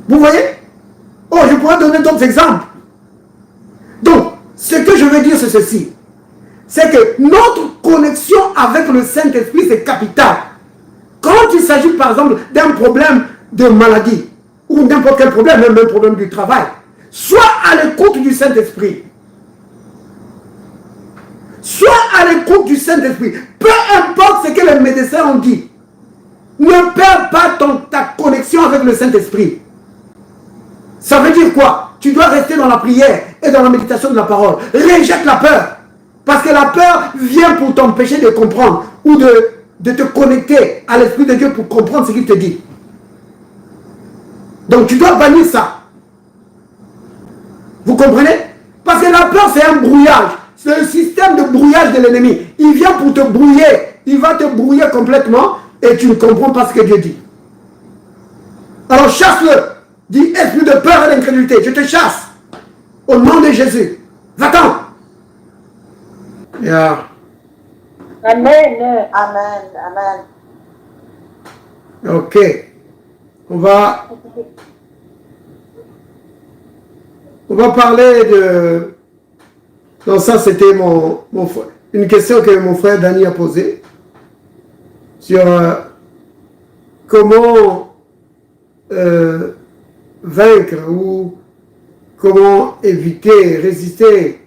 Vous voyez? Oh, je pourrais donner d'autres exemples. Donc, ce que je veux dire, c'est ceci. C'est que notre connexion avec le Saint-Esprit, c'est capital. Quand il s'agit, par exemple, d'un problème de maladie, ou n'importe quel problème, même un problème du travail, sois à l'écoute du Saint-Esprit. Sois à l'écoute du Saint-Esprit. Peu importe ce que les médecins ont dit. Ne perds pas ta connexion avec le Saint-Esprit. Ça veut dire quoi? Tu dois rester dans la prière et dans la méditation de la parole. Rejette la peur. Parce que la peur vient pour t'empêcher de comprendre ou de te connecter à l'Esprit de Dieu pour comprendre ce qu'il te dit. Donc tu dois bannir ça. Vous comprenez? Parce que la peur, c'est un brouillage. C'est un système de brouillage de l'ennemi. Il vient pour te brouiller. Il va te brouiller complètement et tu ne comprends pas ce que Dieu dit. Alors chasse-le. Dis, esprit de peur et d'incrédulité, je te chasse. Au nom de Jésus. Va-t'en. Yeah. Amen. Amen. Amen. Ok. On va parler de... Donc ça, c'était une question que mon frère Danny a posée sur comment vaincre ou comment éviter, résister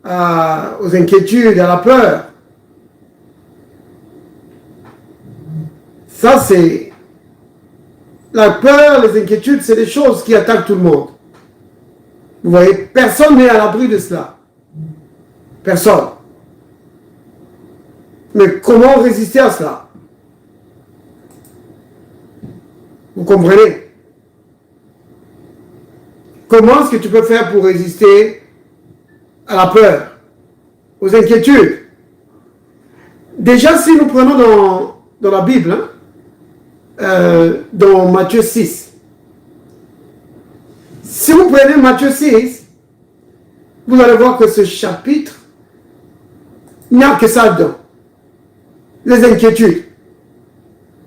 aux inquiétudes, à la peur. Ça, c'est... La peur, les inquiétudes, c'est des choses qui attaquent tout le monde. Vous voyez, personne n'est à l'abri de cela. Personne. Mais comment résister à cela? Vous comprenez? Comment est-ce que tu peux faire pour résister à la peur, aux inquiétudes? Déjà, si nous prenons dans la Bible, dans Matthieu 6, si vous prenez Matthieu 6, vous allez voir que ce chapitre, il n'y a que ça dedans. Les inquiétudes.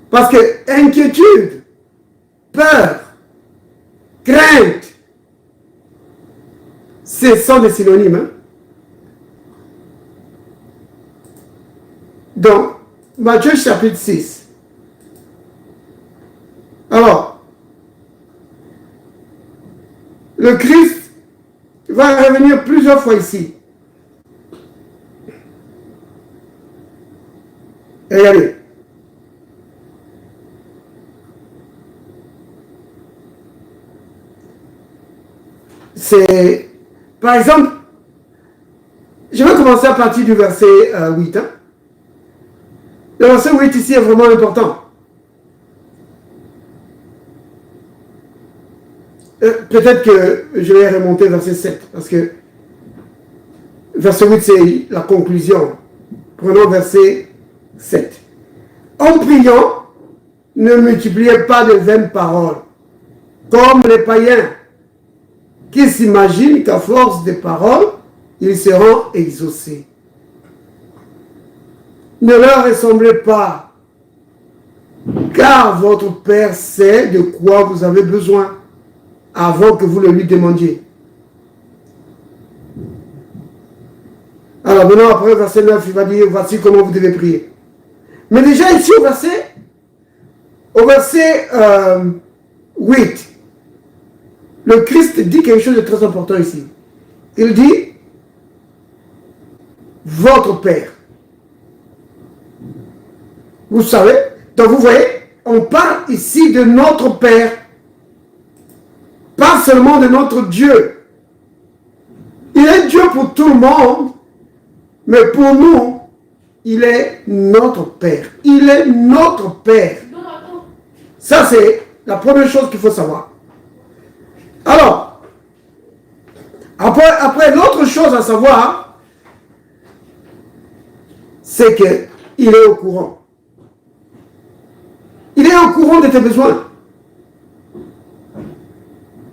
Parce que inquiétude, peur, crainte, ce sont des synonymes. Hein? Donc, Matthieu chapitre 6. Alors, le Christ va revenir plusieurs fois ici. Regardez. C'est, par exemple, je vais commencer à partir du verset 8. Hein. Le verset 8 ici est vraiment important. Peut-être que je vais remonter verset 7, parce que verset 8 c'est la conclusion. Prenons verset 7. En priant, ne multipliez pas de vaines paroles, comme les païens, qui s'imaginent qu'à force de paroles, ils seront exaucés. Ne leur ressemblez pas, car votre Père sait de quoi vous avez besoin, avant que vous le lui demandiez. Alors maintenant, après verset 9, il va dire, voici comment vous devez prier. Mais déjà ici au verset 8, le Christ dit quelque chose de très important ici. Il dit, votre Père. Vous savez, donc vous voyez, on parle ici de notre Père, pas seulement de notre Dieu. Il est Dieu pour tout le monde, mais pour nous, il est notre Père. Il est notre Père. Ça, c'est la première chose qu'il faut savoir. Alors, après l'autre chose à savoir, c'est qu'il est au courant. Il est au courant de tes besoins.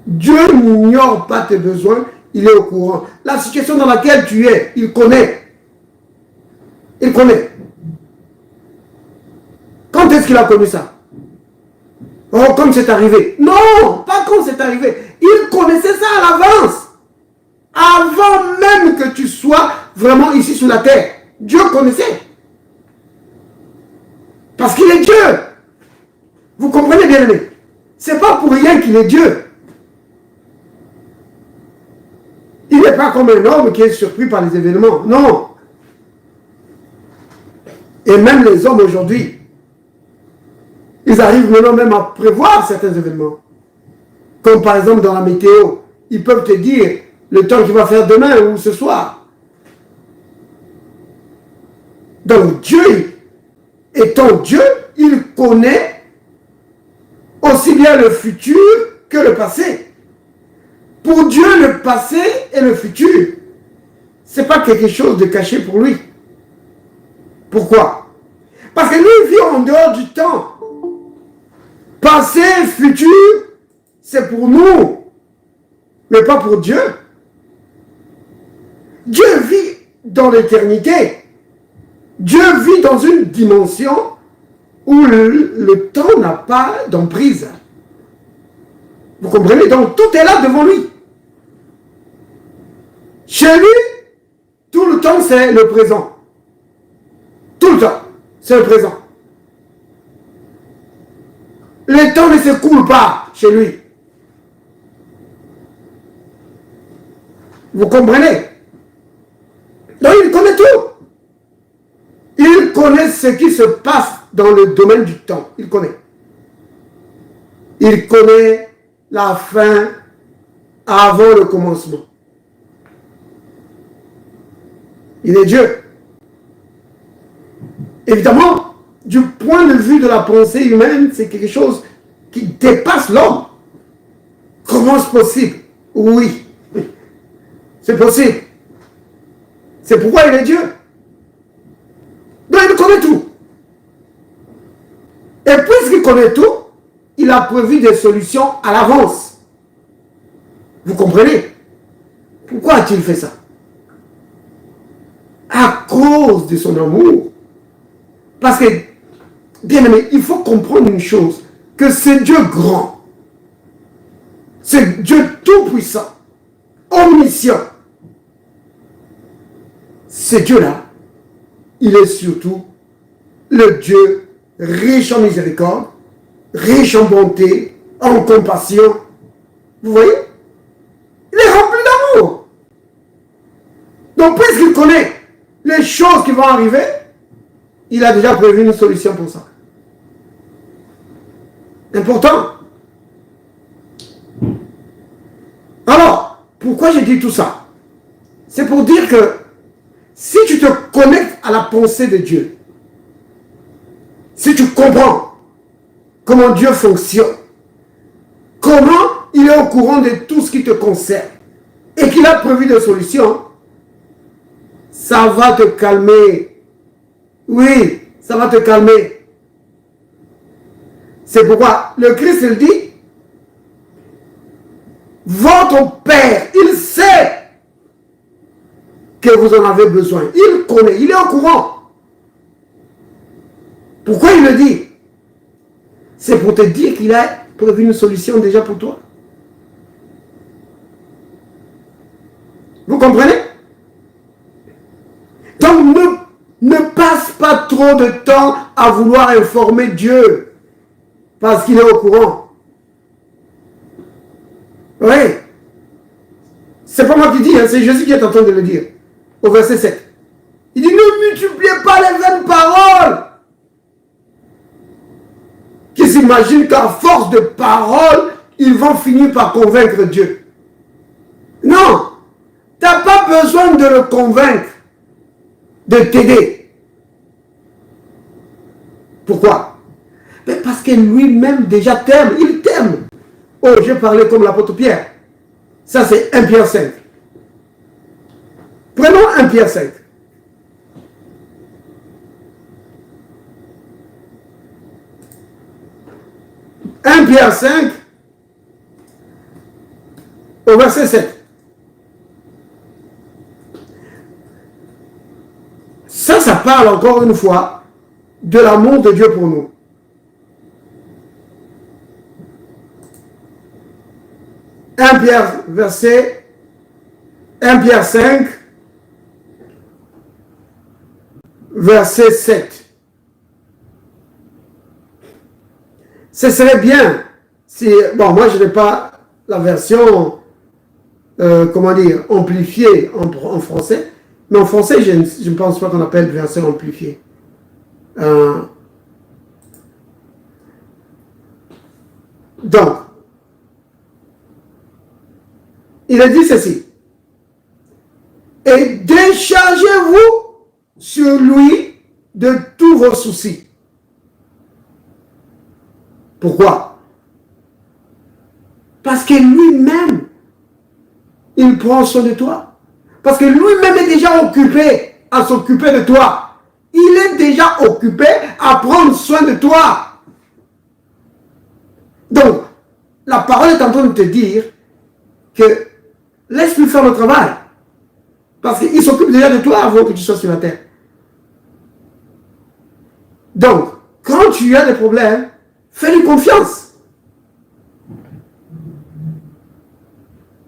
Dieu n'ignore pas tes besoins, il est au courant. La situation dans laquelle tu es, il connaît. Il connaît. Quand est-ce qu'il a connu ça? Oh, comme c'est arrivé. Non, pas comme c'est arrivé. Il connaissait ça à l'avance. Avant même que tu sois vraiment ici sur la terre. Dieu connaissait. Parce qu'il est Dieu. Vous comprenez bien, aimé? C'est pas pour rien qu'il est Dieu. Il n'est pas comme un homme qui est surpris par les événements. Non. Et même les hommes aujourd'hui, ils arrivent maintenant même à prévoir certains événements. Comme par exemple dans la météo. Ils peuvent te dire le temps qu'il va faire demain ou ce soir. Donc Dieu, étant Dieu, il connaît aussi bien le futur que le passé. Pour Dieu, le passé et le futur, ce n'est pas quelque chose de caché pour lui. Pourquoi? Parce que lui vit en dehors du temps. Passé, futur, c'est pour nous, mais pas pour Dieu. Dieu vit dans l'éternité. Dieu vit dans une dimension où le temps n'a pas d'emprise. Vous comprenez? Donc tout est là devant lui. Chez lui, tout le temps c'est le présent. Tout le temps, c'est le présent. Le temps ne s'écoule pas chez lui. Vous comprenez? Donc il connaît tout. Il connaît ce qui se passe dans le domaine du temps. Il connaît. Il connaît la fin avant le commencement. Il est Dieu. Évidemment, du point de vue de la pensée humaine, c'est quelque chose qui dépasse l'homme. Comment est-ce possible? Oui, c'est possible. C'est pourquoi il est Dieu. Donc il connaît tout. Et puisqu'il connaît tout, il a prévu des solutions à l'avance. Vous comprenez? Pourquoi a-t-il fait ça? À cause de son amour. Parce que, bien aimé, il faut comprendre une chose, que c'est Dieu grand. C'est Dieu tout-puissant, omniscient. Ce Dieu-là, il est surtout le Dieu riche en miséricorde, riche en bonté, en compassion. Vous voyez? Il est rempli d'amour. Donc, puisqu'il connaît les choses qui vont arriver, il a déjà prévu une solution pour ça. Important. Alors, pourquoi j'ai dit tout ça? C'est pour dire que si tu te connectes à la pensée de Dieu, si tu comprends comment Dieu fonctionne, comment il est au courant de tout ce qui te concerne et qu'il a prévu des solutions, ça va te calmer. Oui, ça va te calmer. C'est pourquoi le Christ il dit, votre Père, il sait que vous en avez besoin. Il connaît, il est au courant. Pourquoi il le dit? C'est pour te dire qu'il a prévu une solution déjà pour toi. Vous comprenez? Donc ne passe pas trop de temps à vouloir informer Dieu parce qu'il est au courant. Oui. C'est pas moi qui dis, hein, c'est Jésus qui est en train de le dire. Au verset 7. Il dit, ne multipliez pas les vaines paroles. Qui s'imaginent qu'à force de paroles, ils vont finir par convaincre Dieu. Non. Tu n'as pas besoin de le convaincre, de t'aider. Pourquoi? Mais parce que lui-même déjà t'aime. Il t'aime. Oh, j'ai parlé comme l'apôtre Pierre. Ça, c'est 1 Pierre 5. Prenons 1 Pierre 5. « 1 Pierre 5, au verset 7. Ça parle encore une fois de l'amour de Dieu pour nous. 1 Pierre, verset 1 Pierre 5, verset 7. Ce serait bien si, bon, moi je n'ai pas la version, comment dire, amplifiée en français, mais en français je ne pense pas qu'on appelle version amplifiée. Donc, il a dit ceci. Et déchargez-vous sur lui de tous vos soucis. Pourquoi? Parce que lui-même, il prend soin de toi. Parce que lui-même est déjà occupé à s'occuper de toi. Il est déjà occupé à prendre soin de toi. Donc, la parole est en train de te dire que laisse-lui faire le travail. Parce qu'il s'occupe déjà de toi avant que tu sois sur la terre. Donc, quand tu as des problèmes, fais-lui confiance.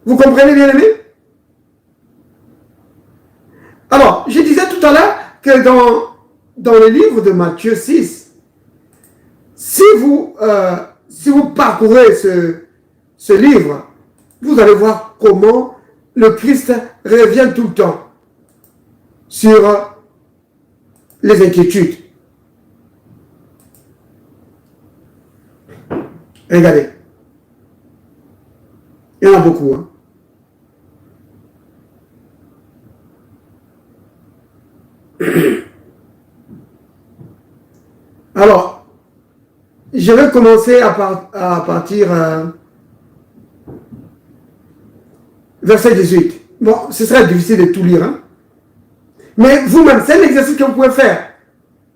Vous comprenez, bien aimé? Alors, je disais tout à l'heure que dans le livre de Matthieu 6, si vous parcourez ce livre, vous allez voir comment le Christ revient tout le temps sur les inquiétudes. Regardez. Il y en a beaucoup. Hein. Alors, je vais commencer à partir verset 18. Bon, ce serait difficile de tout lire. Hein? Mais vous-même, c'est l'exercice que vous pouvez faire.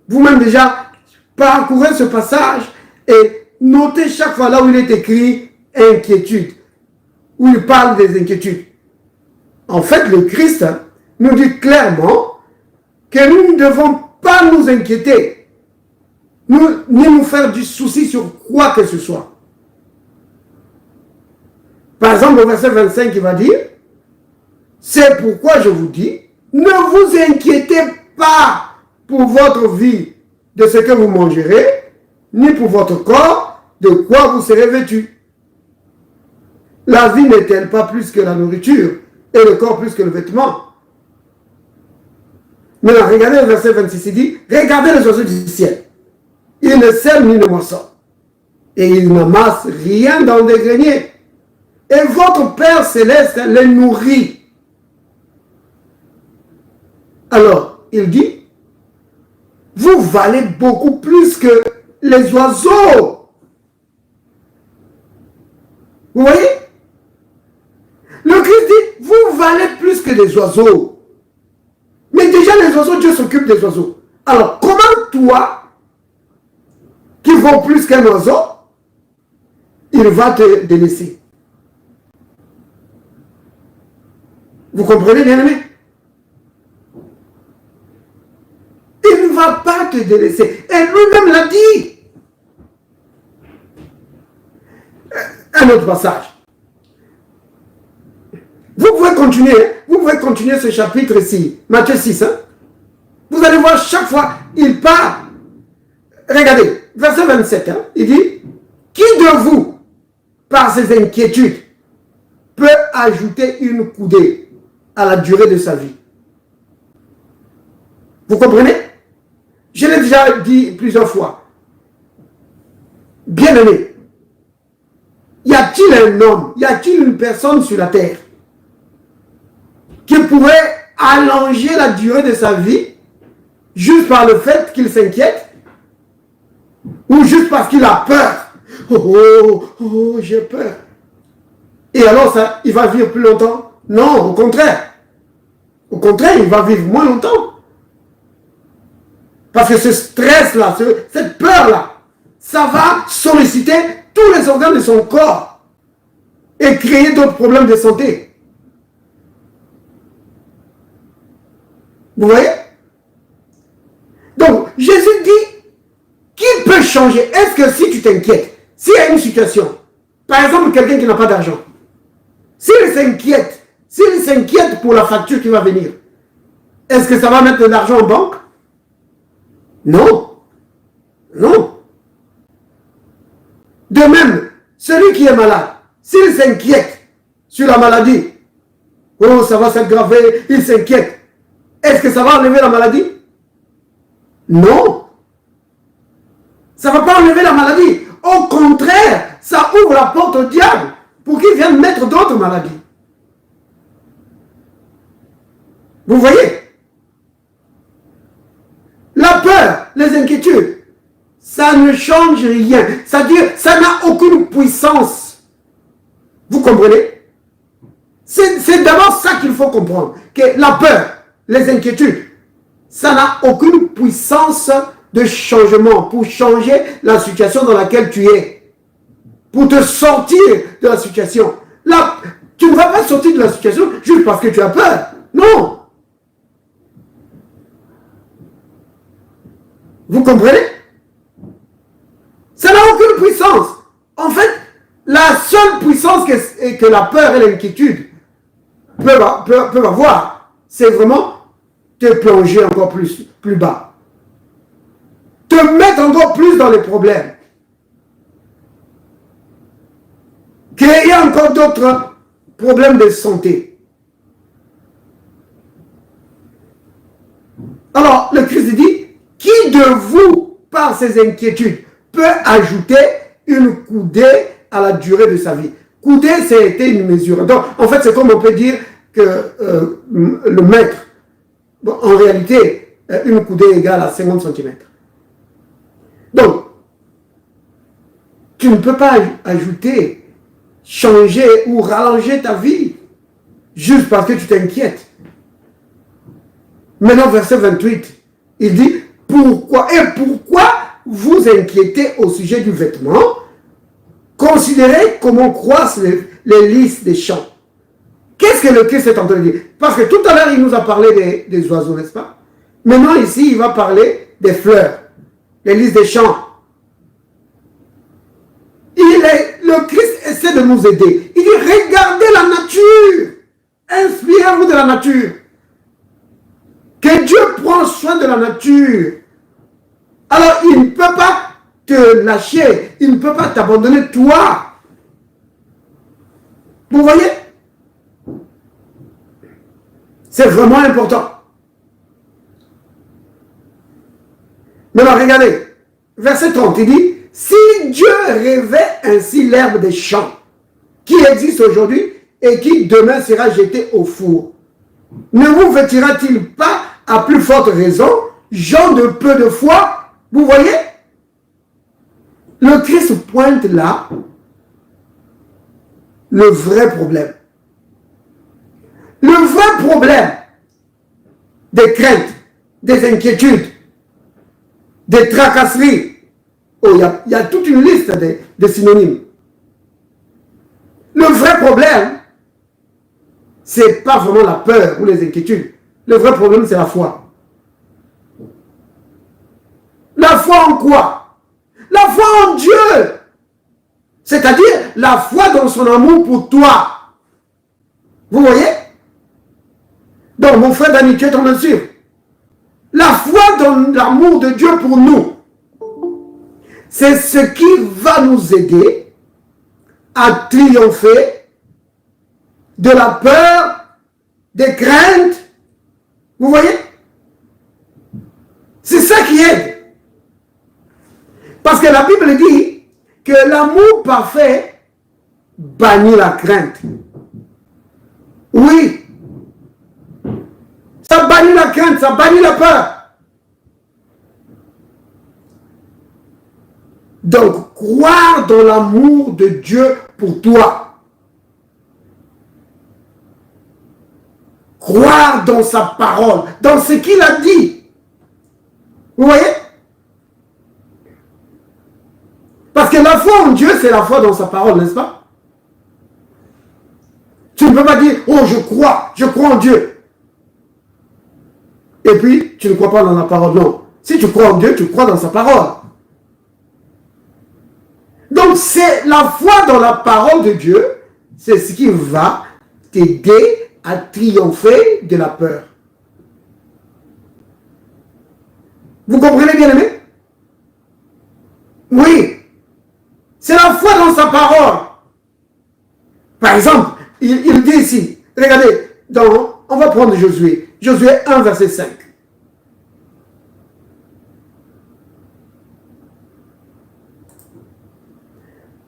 Vous-même déjà, parcourez ce passage et notez chaque fois là où il est écrit inquiétude, où il parle des inquiétudes. En fait, le Christ nous dit clairement que nous ne devons pas nous inquiéter, ni nous faire du souci sur quoi que ce soit. Par exemple, au verset 25, il va dire, c'est pourquoi je vous dis, ne vous inquiétez pas pour votre vie de ce que vous mangerez, ni pour votre corps de quoi vous serez vêtu. La vie n'est-elle pas plus que la nourriture et le corps plus que le vêtement? Maintenant, regardez le verset 26, il dit, regardez les oiseaux du ciel. Ils ne sèment ni ne moissonnent. Et ils n'amassent rien dans des greniers. Et votre Père Céleste les nourrit. Alors, il dit, vous valez beaucoup plus que les oiseaux. Vous voyez? Le Christ dit, vous valez plus que les oiseaux. Mais déjà, les oiseaux, Dieu s'occupe des oiseaux. Alors, comment toi, qui vaut plus qu'un oiseau, il va te délaisser? Vous comprenez, bien aimé? Il ne va pas te délaisser. Et lui-même l'a dit. Un autre passage. Vous pouvez continuer ce chapitre-ci, Matthieu 6. Hein? Vous allez voir chaque fois, il parle. Regardez, verset 27, hein? Il dit, qui de vous, par ses inquiétudes, peut ajouter une coudée à la durée de sa vie? Vous comprenez? Je l'ai déjà dit plusieurs fois. Bien-aimé, y a-t-il un homme, y a-t-il une personne sur la terre qui pourrait allonger la durée de sa vie juste par le fait qu'il s'inquiète ou juste parce qu'il a peur? Oh, j'ai peur. Et alors, ça, il va vivre plus longtemps? Non, au contraire. Au contraire, il va vivre moins longtemps. Parce que ce stress-là, cette peur-là, ça va solliciter tous les organes de son corps et créer d'autres problèmes de santé. Vous voyez? Donc, Jésus dit, qui peut changer? Est-ce que si tu t'inquiètes, s'il y a une situation, par exemple, quelqu'un qui n'a pas d'argent, s'il s'inquiète pour la facture qui va venir, est-ce que ça va mettre de l'argent en banque? Non. Non. De même, celui qui est malade, s'il s'inquiète sur la maladie, oh, ça va s'aggraver, il s'inquiète. Est-ce que ça va enlever la maladie? Non. Ça ne va pas enlever la maladie. Au contraire, ça ouvre la porte au diable pour qu'il vienne mettre d'autres maladies. Vous voyez? La peur, les inquiétudes, ça ne change rien. C'est-à-dire, ça n'a aucune puissance. Vous comprenez? C'est d'abord ça qu'il faut comprendre. Que la peur, les inquiétudes, ça n'a aucune puissance de changement pour changer la situation dans laquelle tu es. Pour te sortir de la situation. Là, tu ne vas pas sortir de la situation juste parce que tu as peur. Non. Vous comprenez? Ça n'a aucune puissance. En fait, la seule puissance que la peur et l'inquiétude peuvent avoir, c'est vraiment te plonger encore plus bas. Te mettre encore plus dans les problèmes. Créer encore d'autres problèmes de santé. Alors, le Christ dit, qui de vous, par ses inquiétudes, peut ajouter une coudée à la durée de sa vie? Coudée, c'était une mesure. Donc, en fait, c'est comme on peut dire que le mètre, bon, en réalité, une coudée égale à 50 cm. Donc, tu ne peux pas ajouter, changer ou rallonger ta vie juste parce que tu t'inquiètes. Maintenant, verset 28, il dit, pourquoi vous inquiétez au sujet du vêtement? Considérez comment croissent les lys des champs. Qu'est-ce que le Christ est en train de dire? Parce que tout à l'heure, il nous a parlé des oiseaux, n'est-ce pas? Maintenant, ici, il va parler des fleurs, les lys des champs. Le Christ essaie de nous aider. Il dit, regardez la nature. Inspirez-vous de la nature. Que Dieu prend soin de la nature. Alors, il ne peut pas te lâcher. Il ne peut pas t'abandonner, toi. Vous voyez? C'est vraiment important. Maintenant, regardez. Verset 30, il dit, si Dieu revêt ainsi l'herbe des champs, qui existe aujourd'hui et qui demain sera jetée au four, ne vous vêtira-t-il pas à plus forte raison, gens de peu de foi? Vous voyez? Le Christ pointe là le vrai problème. Le vrai problème des craintes, des inquiétudes, des tracasseries. Oh, il y a toute une liste de synonymes. Le vrai problème, c'est pas vraiment la peur ou les inquiétudes. Le vrai problème, c'est la foi. La foi en quoi? La foi en Dieu. C'est-à-dire la foi dans son amour pour toi. Vous voyez? Donc, mon frère Dani, tu es en train de suivre. La foi dans l'amour de Dieu pour nous. C'est ce qui va nous aider à triompher de la peur, des craintes. Vous voyez? C'est ça qui aide. Parce que la Bible dit que l'amour parfait bannit la crainte. Oui. Ça bannit la crainte, ça bannit la peur. Donc, croire dans l'amour de Dieu pour toi. Croire dans sa parole, dans ce qu'il a dit. Vous voyez? Parce que la foi en Dieu, c'est la foi dans sa parole, n'est-ce pas? Tu ne peux pas dire, oh, je crois en Dieu. Et puis, tu ne crois pas dans la parole. Non. Si tu crois en Dieu, tu crois dans sa parole. Donc, c'est la foi dans la parole de Dieu, c'est ce qui va t'aider à triompher de la peur. Vous comprenez, bien aimé? Oui. C'est la foi dans sa parole. Par exemple, il dit ici, regardez, on va prendre Josué. Josué 1, verset 5.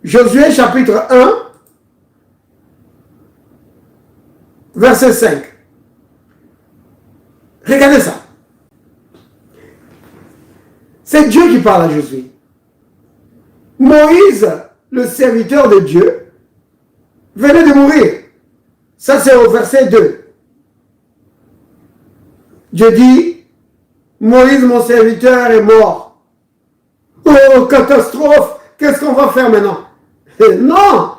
Josué chapitre 1, verset 5. Regardez ça. C'est Dieu qui parle à Josué. Moïse, le serviteur de Dieu, venait de mourir. Ça, c'est au verset 2. Dieu dit, Moïse, mon serviteur, est mort. Oh, catastrophe! Qu'est-ce qu'on va faire maintenant? Non!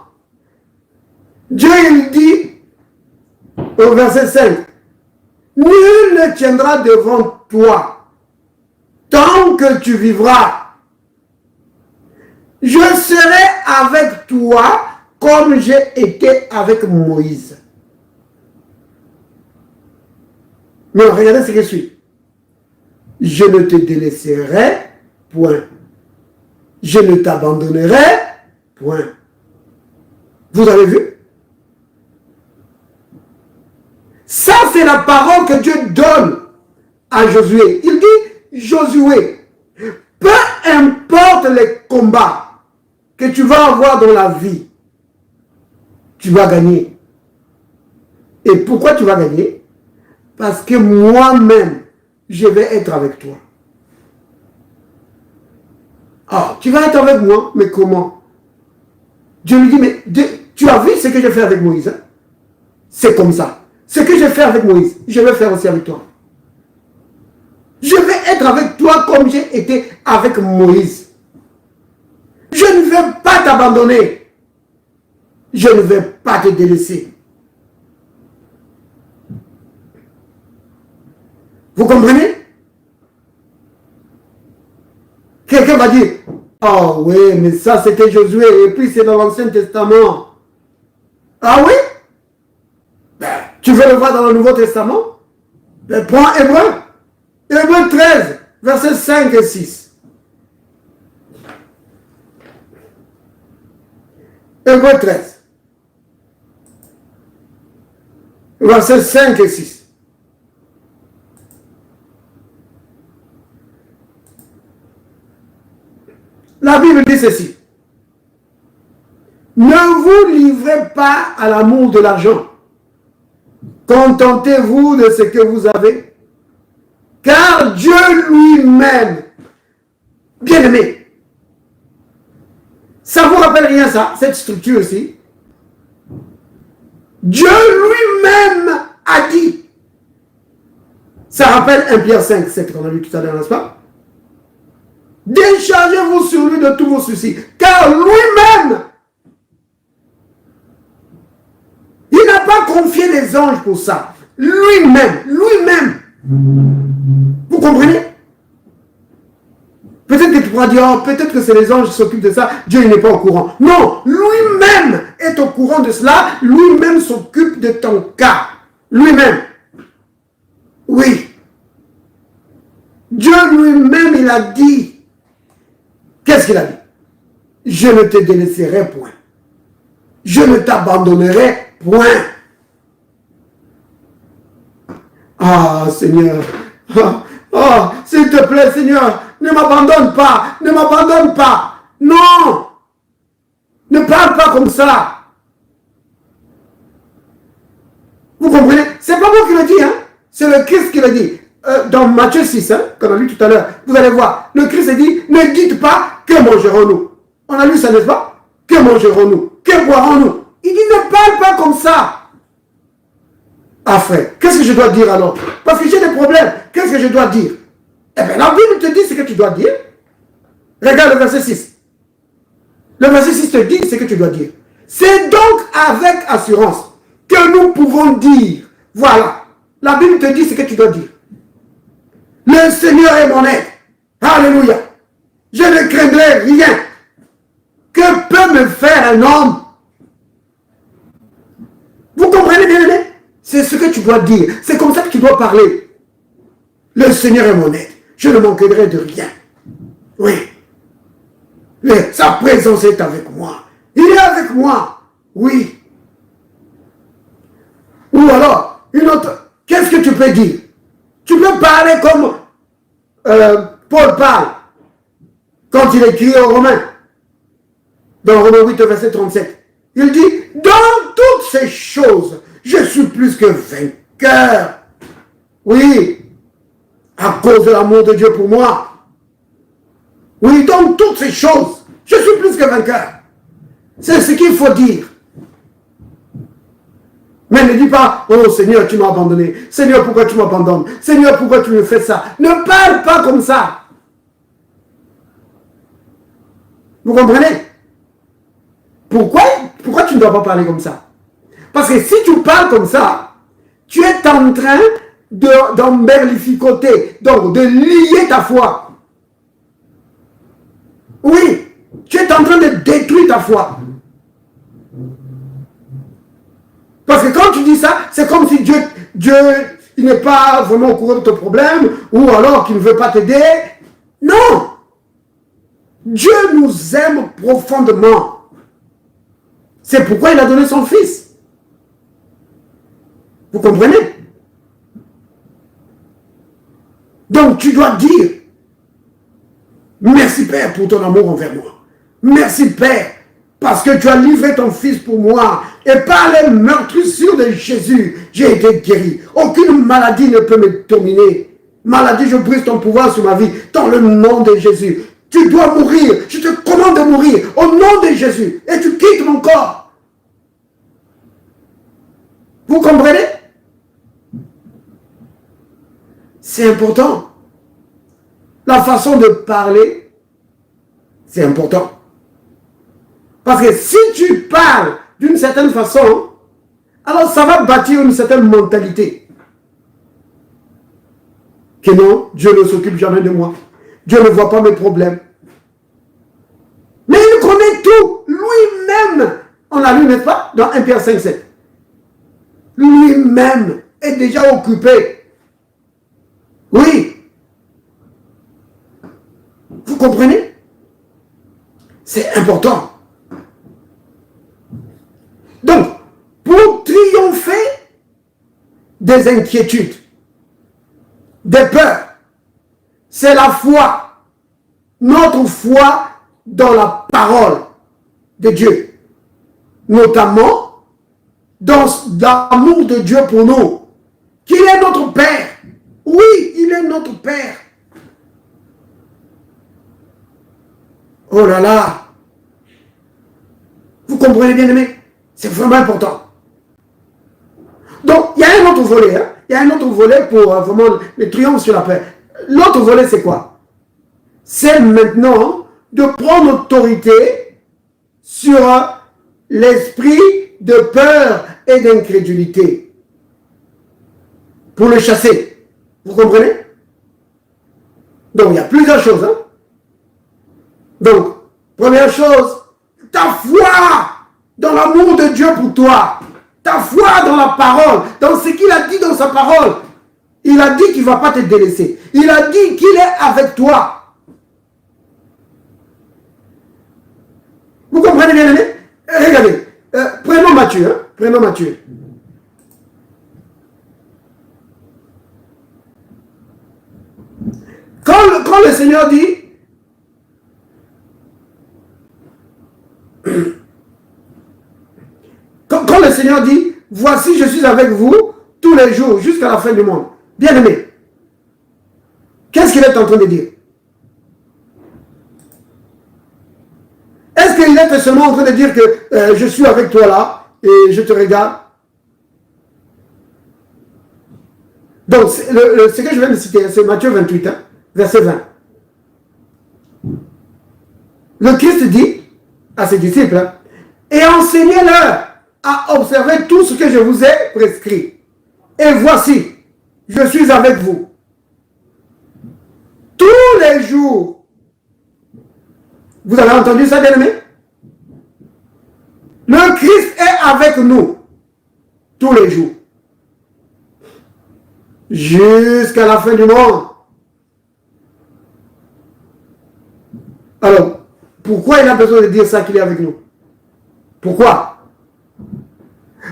Dieu, il dit, au verset 5, nul ne tiendra devant toi tant que tu vivras. Je serai avec toi comme j'ai été avec Moïse. Mais regardez ce qui suit. Je ne te délaisserai point. Je ne t'abandonnerai point. Vous avez vu? Ça, c'est la parole que Dieu donne à Josué. Il dit, Josué, peu importe les combats que tu vas avoir dans la vie, tu vas gagner. Et pourquoi tu vas gagner? Parce que moi-même, je vais être avec toi. Ah, tu vas être avec moi, mais comment? Dieu lui dit, mais tu as vu ce que j'ai fait avec Moïse? Hein? C'est comme ça. Ce que j'ai fait avec Moïse, je vais faire aussi avec toi. Je vais être avec toi comme j'ai été avec Moïse. Je ne vais pas t'abandonner. Je ne vais pas te délaisser. Vous comprenez? Quelqu'un va dire, oh oui, mais ça c'était Josué, et puis c'est dans l'Ancien Testament. Ah oui? Ben, tu veux le voir dans le Nouveau Testament? Ben, prends Hébreu. Hébreu 13, versets 5 et 6. Hébreu 13, versets 5 et 6. La Bible dit ceci. Ne vous livrez pas à l'amour de l'argent. Contentez-vous de ce que vous avez. Car Dieu lui-même, bien aimé, ça vous rappelle rien ça, cette structure aussi? Dieu lui-même a dit. Ça rappelle 1 Pierre 5, 7 qu'on a lu tout à l'heure, n'est-ce pas? Déchargez-vous sur lui de tous vos soucis, car lui-même, il n'a pas confié les anges pour ça. Lui-même. Vous comprenez? Peut-être que tu pourras dire, oh, peut-être que c'est les anges qui s'occupent de ça, Dieu n'est pas au courant. Non, lui-même est au courant de cela, lui-même s'occupe de ton cas. Lui-même. Oui. Dieu lui-même, il a dit. Qu'est-ce qu'il a dit? Je ne te délaisserai point. Je ne t'abandonnerai point. Ah, Seigneur. Oh, s'il te plaît, Seigneur, ne m'abandonne pas. Ne m'abandonne pas. Non. Ne parle pas comme ça. Vous comprenez? C'est pas moi qui le dis, hein. C'est le Christ qui le dit. Dans Matthieu 6, hein, qu'on a lu tout à l'heure, vous allez voir, le Christ a dit, ne dites pas que mangerons-nous. On a lu ça, n'est-ce pas? Que mangerons-nous? Que boirons-nous? Il dit, ne parle pas comme ça. Ah frère, qu'est-ce que je dois dire alors? Parce que j'ai des problèmes. Qu'est-ce que je dois dire? Eh bien, la Bible te dit ce que tu dois dire. Regarde le verset 6. Le verset 6 te dit ce que tu dois dire. C'est donc avec assurance que nous pouvons dire, voilà, la Bible te dit ce que tu dois dire. Le Seigneur est mon aide. Alléluia. Je ne craindrai rien. Que peut me faire un homme? Vous comprenez bien? C'est ce que tu dois dire. C'est comme ça que tu dois parler. Le Seigneur est mon aide. Je ne manquerai de rien. Oui. Sa présence est avec moi. Il est avec moi. Oui. Ou alors, une autre. Qu'est-ce que tu peux dire? Tu peux parler comme Paul parle quand il écrit aux Romains. Dans Romains 8, verset 37. Il dit, dans toutes ces choses, je suis plus que vainqueur. Oui. À cause de l'amour de Dieu pour moi. Oui, dans toutes ces choses, je suis plus que vainqueur. C'est ce qu'il faut dire. Mais ne dis pas, oh Seigneur, tu m'as abandonné. Seigneur, pourquoi tu m'abandonnes? Seigneur, pourquoi tu me fais ça? Ne parle pas comme ça. Vous comprenez? Pourquoi tu ne dois pas parler comme ça? Parce que si tu parles comme ça, tu es en train d'emberlificoter, donc de lier ta foi. Oui, tu es en train de détruire ta foi. Parce que quand tu dis ça, c'est comme si Dieu il n'est pas vraiment au courant de ton problème, ou alors qu'il ne veut pas t'aider. Non! Dieu nous aime profondément. C'est pourquoi il a donné son Fils. Vous comprenez? Donc tu dois dire, merci Père pour ton amour envers moi. Merci Père, parce que tu as livré ton Fils pour moi. Et par les meurtrissures de Jésus, j'ai été guéri. Aucune maladie ne peut me dominer. Maladie, je brise ton pouvoir sur ma vie. Dans le nom de Jésus. Tu dois mourir. Je te commande de mourir. Au nom de Jésus. Et tu quittes mon corps. Vous comprenez? C'est important. La façon de parler, c'est important. Parce que si tu parles d'une certaine façon, alors ça va bâtir une certaine mentalité. Que non, Dieu ne s'occupe jamais de moi. Dieu ne voit pas mes problèmes. Mais il connaît tout. Lui-même, on l'a lu, n'est-ce pas, dans 1 Pierre 5, 7. Lui-même est déjà occupé. Oui. Vous comprenez? C'est important. Donc, pour triompher des inquiétudes, des peurs, c'est la foi, notre foi dans la parole de Dieu, notamment dans l'amour de Dieu pour nous, qu'il est notre Père. Oui, il est notre Père. Oh là là, vous comprenez bien aimé? C'est vraiment important. Donc, il y a un autre volet. Hein? Il y a un autre volet pour vraiment le triomphe sur la paix. L'autre volet, c'est quoi? C'est maintenant de prendre autorité sur l'esprit de peur et d'incrédulité. Pour le chasser. Vous comprenez? Donc, il y a plusieurs choses. Hein? Donc, première chose, ta foi dans l'amour de Dieu pour toi. Ta foi dans la parole, dans ce qu'il a dit dans sa parole. Il a dit qu'il ne va pas te délaisser. Il a dit qu'il est avec toi. Vous comprenez bien, aimé? Regardez, prenons Matthieu. Hein? Prenons Matthieu. Quand le Seigneur dit, quand le Seigneur dit, voici je suis avec vous tous les jours jusqu'à la fin du monde. Bien aimé, qu'est-ce qu'il est en train de dire? Est-ce qu'il est seulement en train de dire que je suis avec toi là et je te regarde? Donc, ce que je viens de citer, c'est Matthieu 28, hein, verset 20. Le Christ dit à ses disciples, hein, et enseignez-leur à observer tout ce que je vous ai prescrit. Et voici, je suis avec vous tous les jours. Vous avez entendu ça, bien-aimé? Le Christ est avec nous tous les jours. jusqu'à la fin du monde. Alors, pourquoi il a besoin de dire ça qu'il est avec nous? Pourquoi?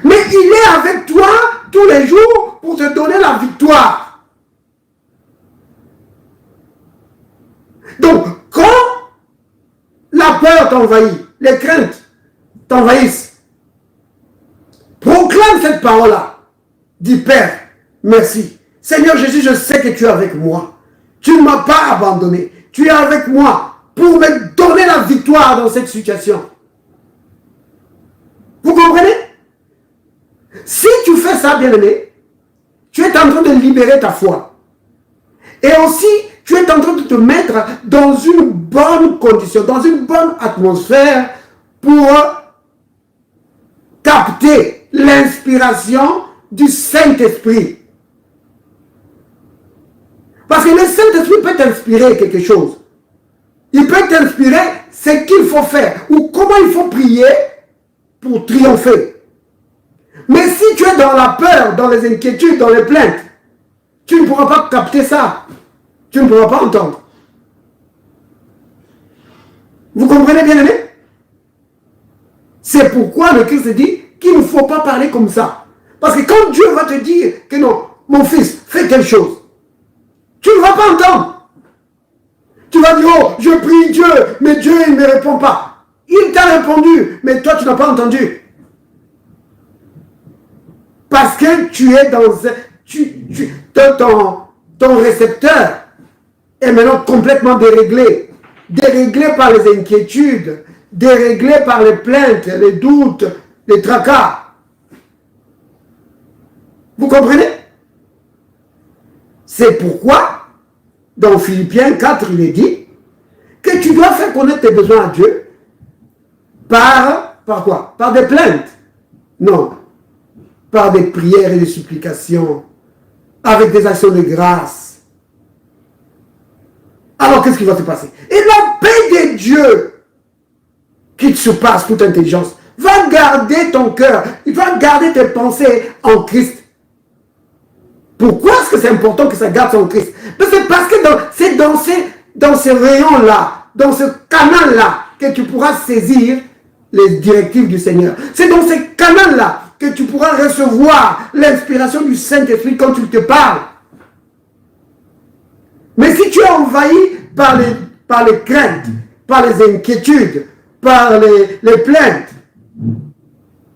Mais il est avec toi tous les jours pour te donner la victoire. Donc, quand la peur t'envahit, les craintes t'envahissent, proclame cette parole-là. Dis, Père, merci. Seigneur Jésus, je sais que tu es avec moi. Tu ne m'as pas abandonné. Tu es avec moi pour me donner la victoire dans cette situation. Vous comprenez? Si tu fais ça, bien-aimé, tu es en train de libérer ta foi. Et aussi, tu es en train de te mettre dans une bonne condition, dans une bonne atmosphère pour capter l'inspiration du Saint-Esprit. Parce que le Saint-Esprit peut t'inspirer quelque chose. Il peut t'inspirer ce qu'il faut faire ou comment il faut prier pour triompher. Mais si tu es dans la peur, dans les inquiétudes, dans les plaintes, tu ne pourras pas capter ça. Tu ne pourras pas entendre. Vous comprenez bien, aimé? C'est pourquoi le Christ dit qu'il ne faut pas parler comme ça. Parce que quand Dieu va te dire que non, mon fils, fais telle chose, tu ne vas pas entendre. Tu vas dire, oh, je prie Dieu, mais Dieu, il ne me répond pas. Il t'a répondu, mais toi, tu n'as pas entendu. Parce que tu es dans... ton récepteur est maintenant complètement déréglé. Déréglé par les inquiétudes, déréglé par les plaintes, les doutes, les tracas. Vous comprenez? C'est pourquoi, dans Philippiens 4, il est dit que tu dois faire connaître tes besoins à Dieu par quoi? Par des plaintes. Non. Par des prières et des supplications, avec des actions de grâce. Alors, qu'est-ce qui va se passer? Et la paix de Dieu, qui surpasse toute intelligence, va garder ton cœur, il va garder tes pensées en Christ. Pourquoi est-ce que c'est important que ça garde son Christ? C'est parce que c'est dans ces rayons-là, dans ce canal-là, que tu pourras saisir les directives du Seigneur. C'est dans ce canal-là que tu pourras recevoir l'inspiration du Saint-Esprit quand il te parle. Mais si tu es envahi par les craintes, par les inquiétudes, par les plaintes,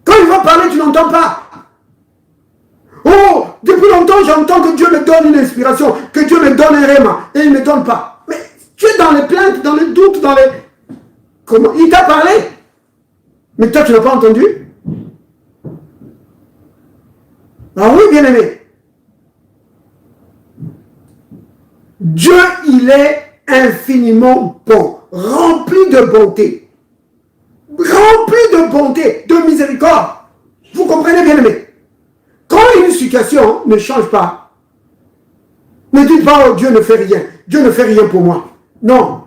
quand il va parler, tu n'entends pas. Oh, depuis longtemps, j'entends que Dieu me donne une inspiration, que Dieu me donne un réma, et il ne me donne pas. Mais tu es dans les plaintes, dans les doutes, dans les... Comment? Il t'a parlé, mais toi, tu n'as pas entendu. Ah oui, bien-aimé. Dieu, il est infiniment bon, rempli de bonté, de miséricorde. Vous comprenez, bien-aimé? Quand une situation ne change pas, ne dites pas, oh, Dieu ne fait rien, Dieu ne fait rien pour moi. Non.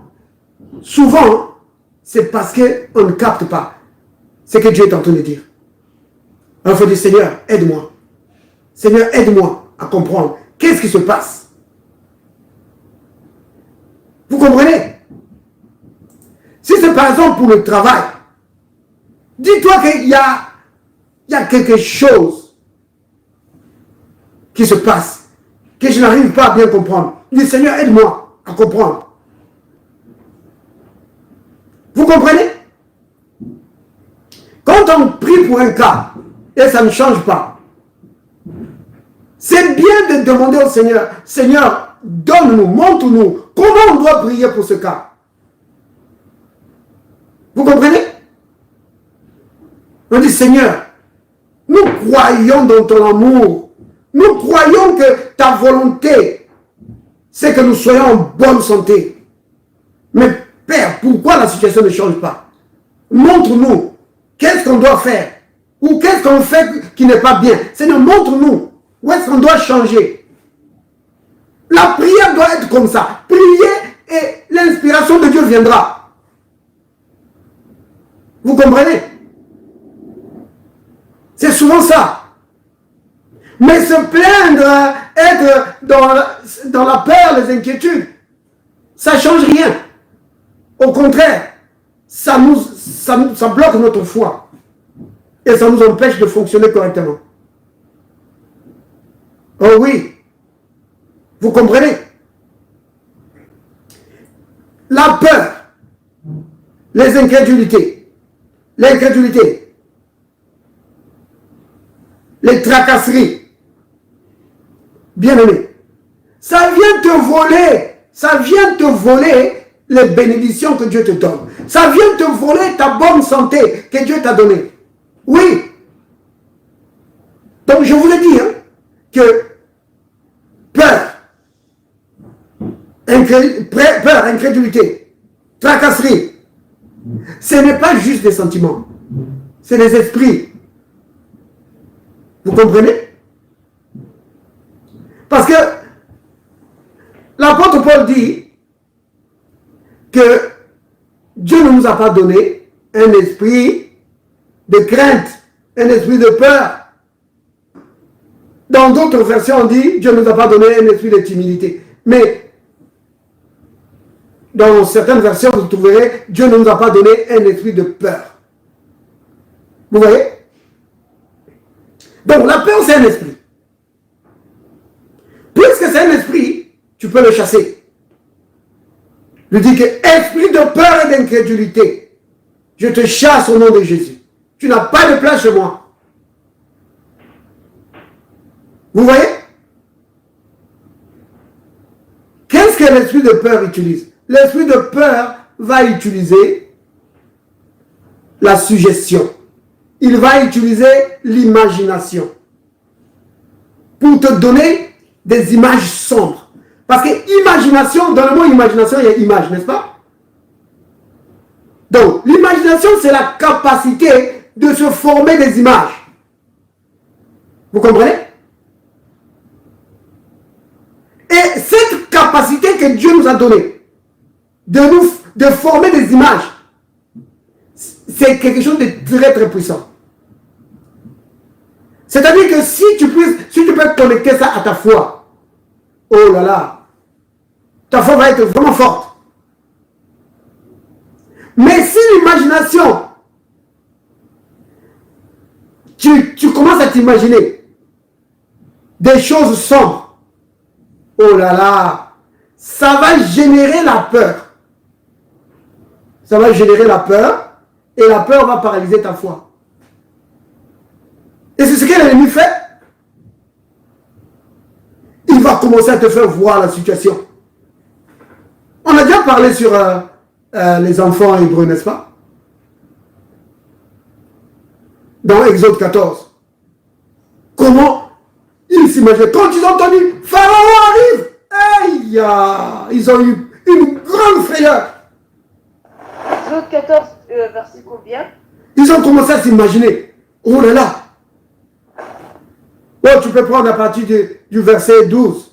Souvent, c'est parce qu'on ne capte pas ce que Dieu est en train de dire. Alors il faut dire, Seigneur, aide-moi. Seigneur, aide-moi à comprendre. Qu'est-ce qui se passe? Vous comprenez? Si c'est par exemple pour le travail, dis-toi qu'il y a quelque chose qui se passe, que je n'arrive pas à bien comprendre. Dis, Seigneur, aide-moi à comprendre. Vous comprenez? Quand on prie pour un cas, et ça ne change pas, c'est bien de demander au Seigneur, Seigneur, donne-nous, montre-nous comment on doit prier pour ce cas. Vous comprenez? On dit, Seigneur, nous croyons dans ton amour. Nous croyons que ta volonté, c'est que nous soyons en bonne santé. Mais Père, pourquoi la situation ne change pas? Montre-nous, qu'est-ce qu'on doit faire? Ou qu'est-ce qu'on fait qui n'est pas bien? Seigneur, montre-nous. Où est-ce qu'on doit changer? La prière doit être comme ça. Prier et l'inspiration de Dieu viendra. Vous comprenez? C'est souvent ça. Mais se plaindre, être dans la peur, les inquiétudes, ça ne change rien. Au contraire, ça bloque notre foi. Et ça nous empêche de fonctionner correctement. Oh oui. Vous comprenez? La peur, les incrédulités, l'incrédulité, les tracasseries, bien aimé, ça vient te voler les bénédictions que Dieu te donne. Ça vient te voler ta bonne santé que Dieu t'a donnée. Oui. Donc je vous ai dit que peur, incrédulité, tracasserie, ce n'est pas juste des sentiments, c'est des esprits. Vous comprenez? Parce que l'apôtre Paul dit que Dieu ne nous a pas donné un esprit de crainte, un esprit de peur. Dans d'autres versions, on dit Dieu ne nous a pas donné un esprit de timidité. Mais dans certaines versions, vous trouverez Dieu ne nous a pas donné un esprit de peur. Vous voyez? Donc la peur, c'est un esprit. Puisque c'est un esprit, tu peux le chasser. Je dis que esprit de peur et d'incrédulité, je te chasse au nom de Jésus. Tu n'as pas de place chez moi. Vous voyez? Qu'est-ce que l'esprit de peur utilise? L'esprit de peur va utiliser la suggestion. Il va utiliser l'imagination pour te donner des images sombres. Parce que imagination, dans le mot imagination, il y a image, n'est-ce pas? Donc, l'imagination, c'est la capacité de se former des images. Vous comprenez? Et cette capacité que Dieu nous a donnée de former des images, c'est quelque chose de très très puissant. C'est-à-dire que si tu peux connecter ça à ta foi, oh là là, ta foi va être vraiment forte. Mais si l'imagination, tu commences à t'imaginer des choses sombres, oh là là, ça va générer la peur. Ça va générer la peur et la peur va paralyser ta foi. Et c'est ce que l'ennemi fait. Il va commencer à te faire voir la situation. On a déjà parlé sur les enfants hébreux, n'est-ce pas? Dans Exode 14. Comment ils s'imaginaient. Quand ils ont entendu Pharaon arrive, aïe, ils ont eu une grande frayeur. Exode 14, verset combien? Ils ont commencé à s'imaginer. Oh là là. Oh, tu peux prendre à partir du verset 12.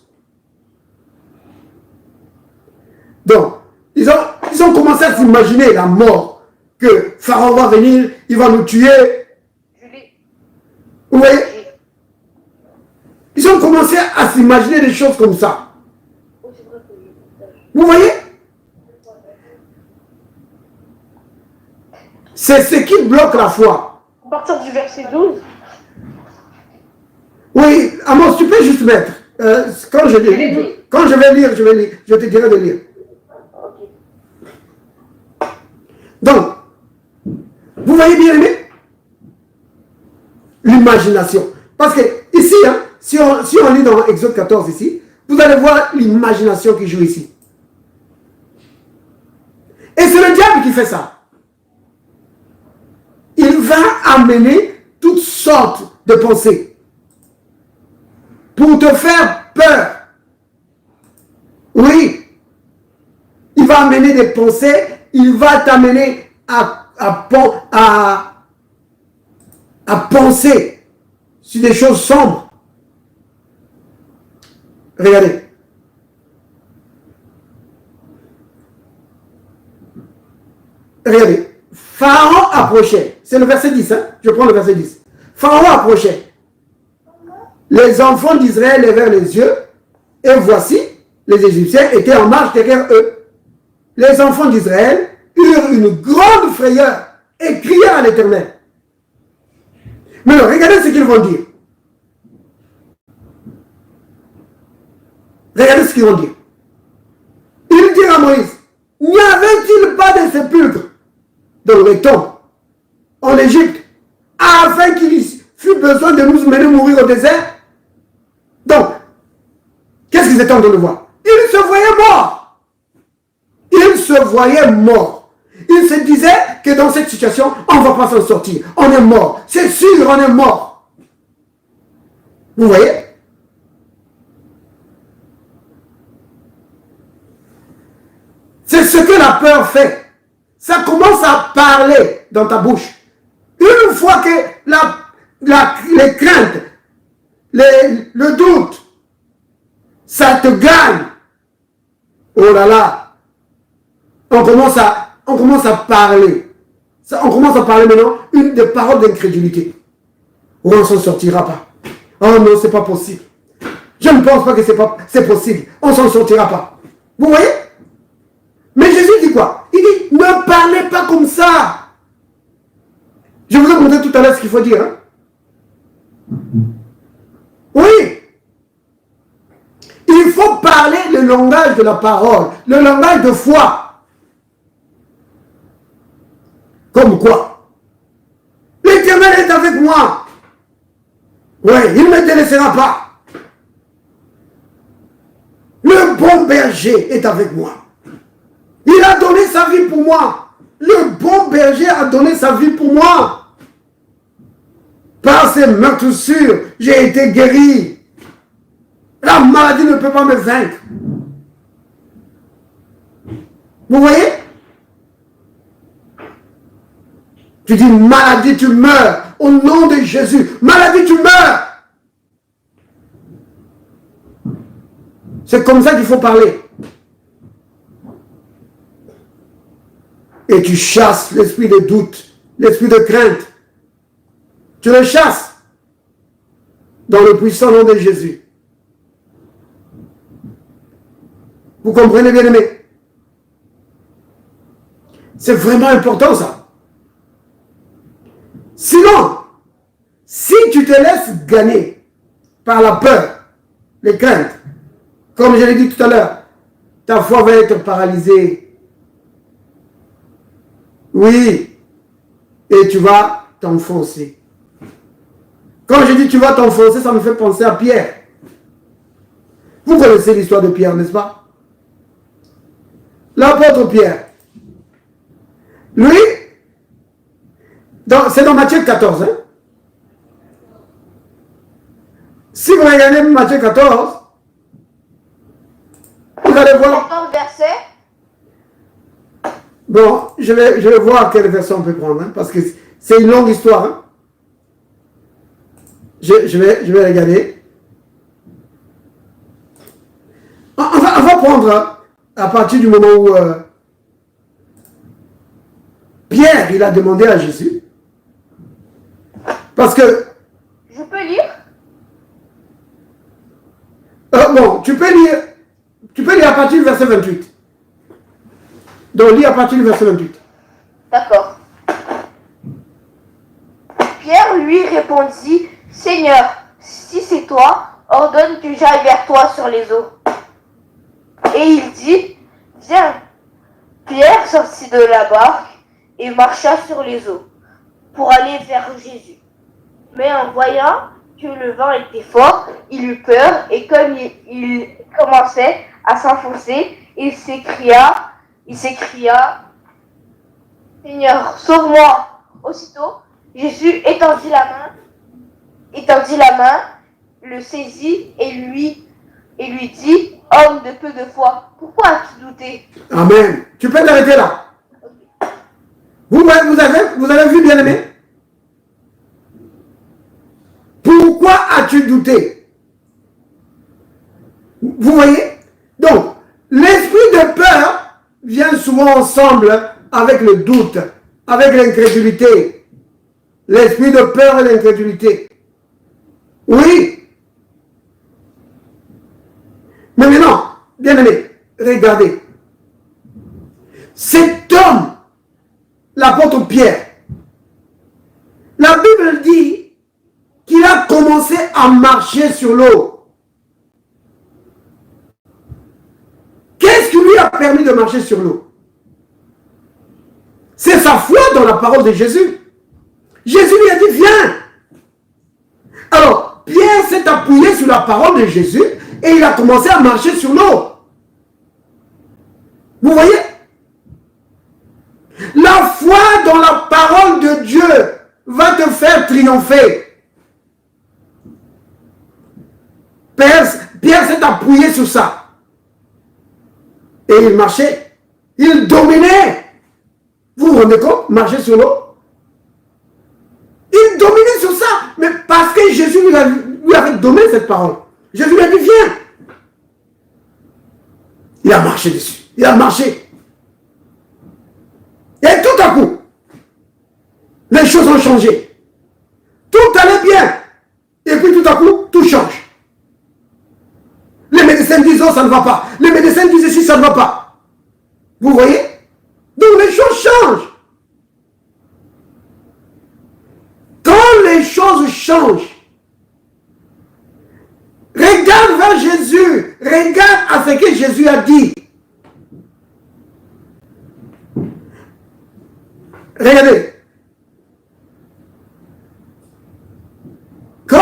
Donc, ils ont commencé à s'imaginer la mort. Que Pharaon va venir, il va nous tuer. Julie. Vous voyez? Ils ont commencé à s'imaginer des choses comme ça. Vous voyez? C'est ce qui bloque la foi. À partir du verset 12. Oui, Amos, tu peux juste mettre. Quand je vais lire, je te dirai de lire. Donc, vous voyez bien aimé? L'imagination. Parce que ici, si on lit dans Exode 14 ici, vous allez voir l'imagination qui joue ici. Et c'est le diable qui fait ça. Il va amener toutes sortes de pensées pour te faire peur. Oui. Il va amener des pensées, il va t'amener à penser sur des choses sombres. Regardez. Regardez. Pharaon approchait. C'est le verset 10. Je prends le verset 10. Pharaon approchait. Les enfants d'Israël levèrent les yeux, et voici, les Égyptiens étaient en marche derrière eux. Les enfants d'Israël eurent une grande frayeur et crièrent à l'Éternel. Mais non, regardez ce qu'ils vont dire. Regardez ce qu'ils vont dire. Ils dirent à Moïse, n'y avait-il pas de sépulcre dans les tombes en Égypte afin qu'il fût besoin de nous mener mourir au désert? Donc, qu'est-ce qu'ils étaient en train de voir? Ils se voyaient morts. Ils se voyaient morts. Ils se disaient que dans cette situation, on ne va pas s'en sortir. On est mort. C'est sûr, on est mort. Vous voyez? C'est ce que la peur fait. Ça commence à parler dans ta bouche. Une fois que les craintes, le doute, ça te gagne. Oh là là. On commence à parler. On commence à parler maintenant des paroles d'incrédulité. Oh, on ne s'en sortira pas. Oh non, c'est pas possible. Je ne pense pas que c'est possible. On ne s'en sortira pas. Vous voyez? Mais Jésus dit quoi? Il dit, ne parlez pas comme ça. Je vous ai montré tout à l'heure ce qu'il faut dire. Hein? Oui. Il faut parler le langage de la parole, le langage de foi. Comme quoi? L'Éternel est avec moi. Oui, il ne me délaissera pas. Le bon berger est avec moi. Il a donné sa vie pour moi. Le bon berger a donné sa vie pour moi. Par ses meurtrissures, j'ai été guéri. La maladie ne peut pas me vaincre. Vous voyez? Tu dis, maladie, tu meurs. Au nom de Jésus. Maladie, tu meurs. C'est comme ça qu'il faut parler. Et tu chasses l'esprit de doute, l'esprit de crainte. Tu le chasses dans le puissant nom de Jésus. Vous comprenez, bien aimé? C'est vraiment important ça. Sinon, si tu te laisses gagner par la peur, les craintes, comme je l'ai dit tout à l'heure, ta foi va être paralysée. Oui, et tu vas t'enfoncer. Quand je dis tu vas t'enfoncer, ça me fait penser à Pierre. Vous connaissez l'histoire de Pierre, n'est-ce pas? L'apôtre Pierre. Lui, c'est dans Matthieu 14. Hein? Si vous regardez Matthieu 14, vous allez voir... 14 versets. Bon, je vais voir quelle version on peut prendre, hein, parce que c'est une longue histoire. Hein. Je vais regarder. On va prendre à partir du moment où Pierre, il a demandé à Jésus. Parce que... Je peux lire? Bon, tu peux lire à partir du verset 28. Donc, lis à partir du verset 28. D'accord. Pierre lui répondit, Seigneur, si c'est toi, ordonne que j'aille vers toi sur les eaux. Et il dit, viens. Pierre sortit de la barque et marcha sur les eaux pour aller vers Jésus. Mais en voyant que le vent était fort, il eut peur et comme il commençait à s'enfoncer, il s'écria, Seigneur, sauve-moi. Aussitôt, Jésus étendit la main, le saisit et lui dit, homme de peu de foi, pourquoi as-tu douté? Amen. Tu peux t'arrêter là. Vous avez vu, bien aimé? Pourquoi as-tu douté? Vous voyez? Donc, l'esprit de peur vient souvent ensemble avec le doute, avec l'incrédulité. L'esprit de peur et l'incrédulité. Oui, Bien-aimés, regardez. Cet homme, l'apôtre Pierre, la Bible dit qu'il a commencé à marcher sur l'eau. Qu'est-ce qui lui a permis de marcher sur l'eau? C'est sa foi dans la parole de Jésus. Jésus lui a dit, viens. Alors, Pierre s'est appuyé sur la parole de Jésus et il a commencé à marcher sur l'eau. Vous voyez? La foi dans la parole de Dieu va te faire triompher. Pierre s'est appuyé sur ça. Et il marchait. Il dominait. Vous vous rendez compte? Marcher sur l'eau. Il dominait sur ça. Mais parce que Jésus lui avait donné cette parole. Jésus lui a dit, viens. Il a marché dessus. Il a marché. Et tout à coup, les choses ont changé. Tout allait bien. Et puis tout à coup, tout change. Les médecins disent, oh, ça ne va pas. Les médecins disent, ici, ça ne va pas. Vous voyez? Donc les choses changent. Quand les choses changent, regarde vers Jésus. Regarde à ce que Jésus a dit. Regardez. Quand,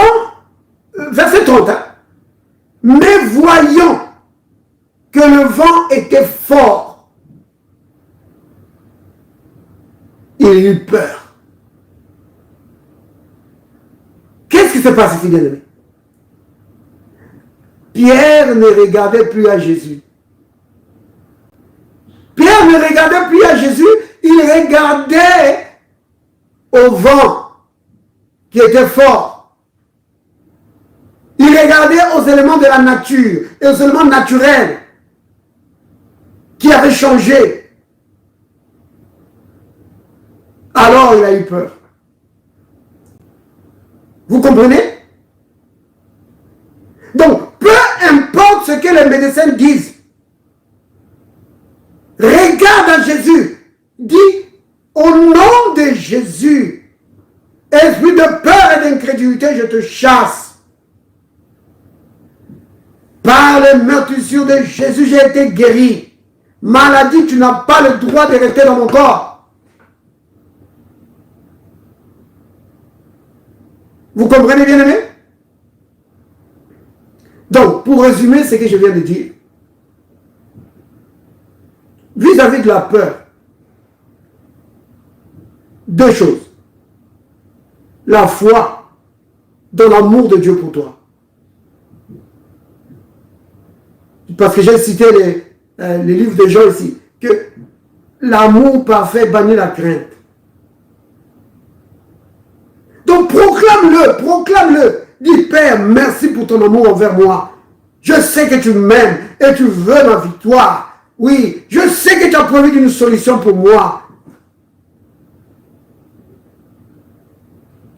verset 30, hein, mais voyons que le vent était fort, il eut peur. Qu'est-ce qui se passe ici, bien-aimé? Pierre ne regardait plus à Jésus. Pierre ne regardait plus à Jésus, il regardait au vent qui était fort. Il regardait aux éléments de la nature, et aux éléments naturels qui avaient changé. Alors il a eu peur. Vous comprenez? Donc, peu importe ce que les médecins disent, regarde à Jésus. Dis, au nom de Jésus, esprit de peur et d'incrédulité, je te chasse. Par les meurtrissures de Jésus, j'ai été guéri. Maladie, tu n'as pas le droit de rester dans mon corps. Vous comprenez, bien aimé? Donc, pour résumer ce que je viens de dire, vis-à-vis de la peur, deux choses. La foi dans l'amour de Dieu pour toi. Parce que j'ai cité les livres de Jean ici, que l'amour parfait bannit la crainte. Donc proclame-le, proclame-le. Dis, Père, merci pour ton amour envers moi. Je sais que tu m'aimes et tu veux ma victoire. Oui, je sais que tu as prévu une solution pour moi.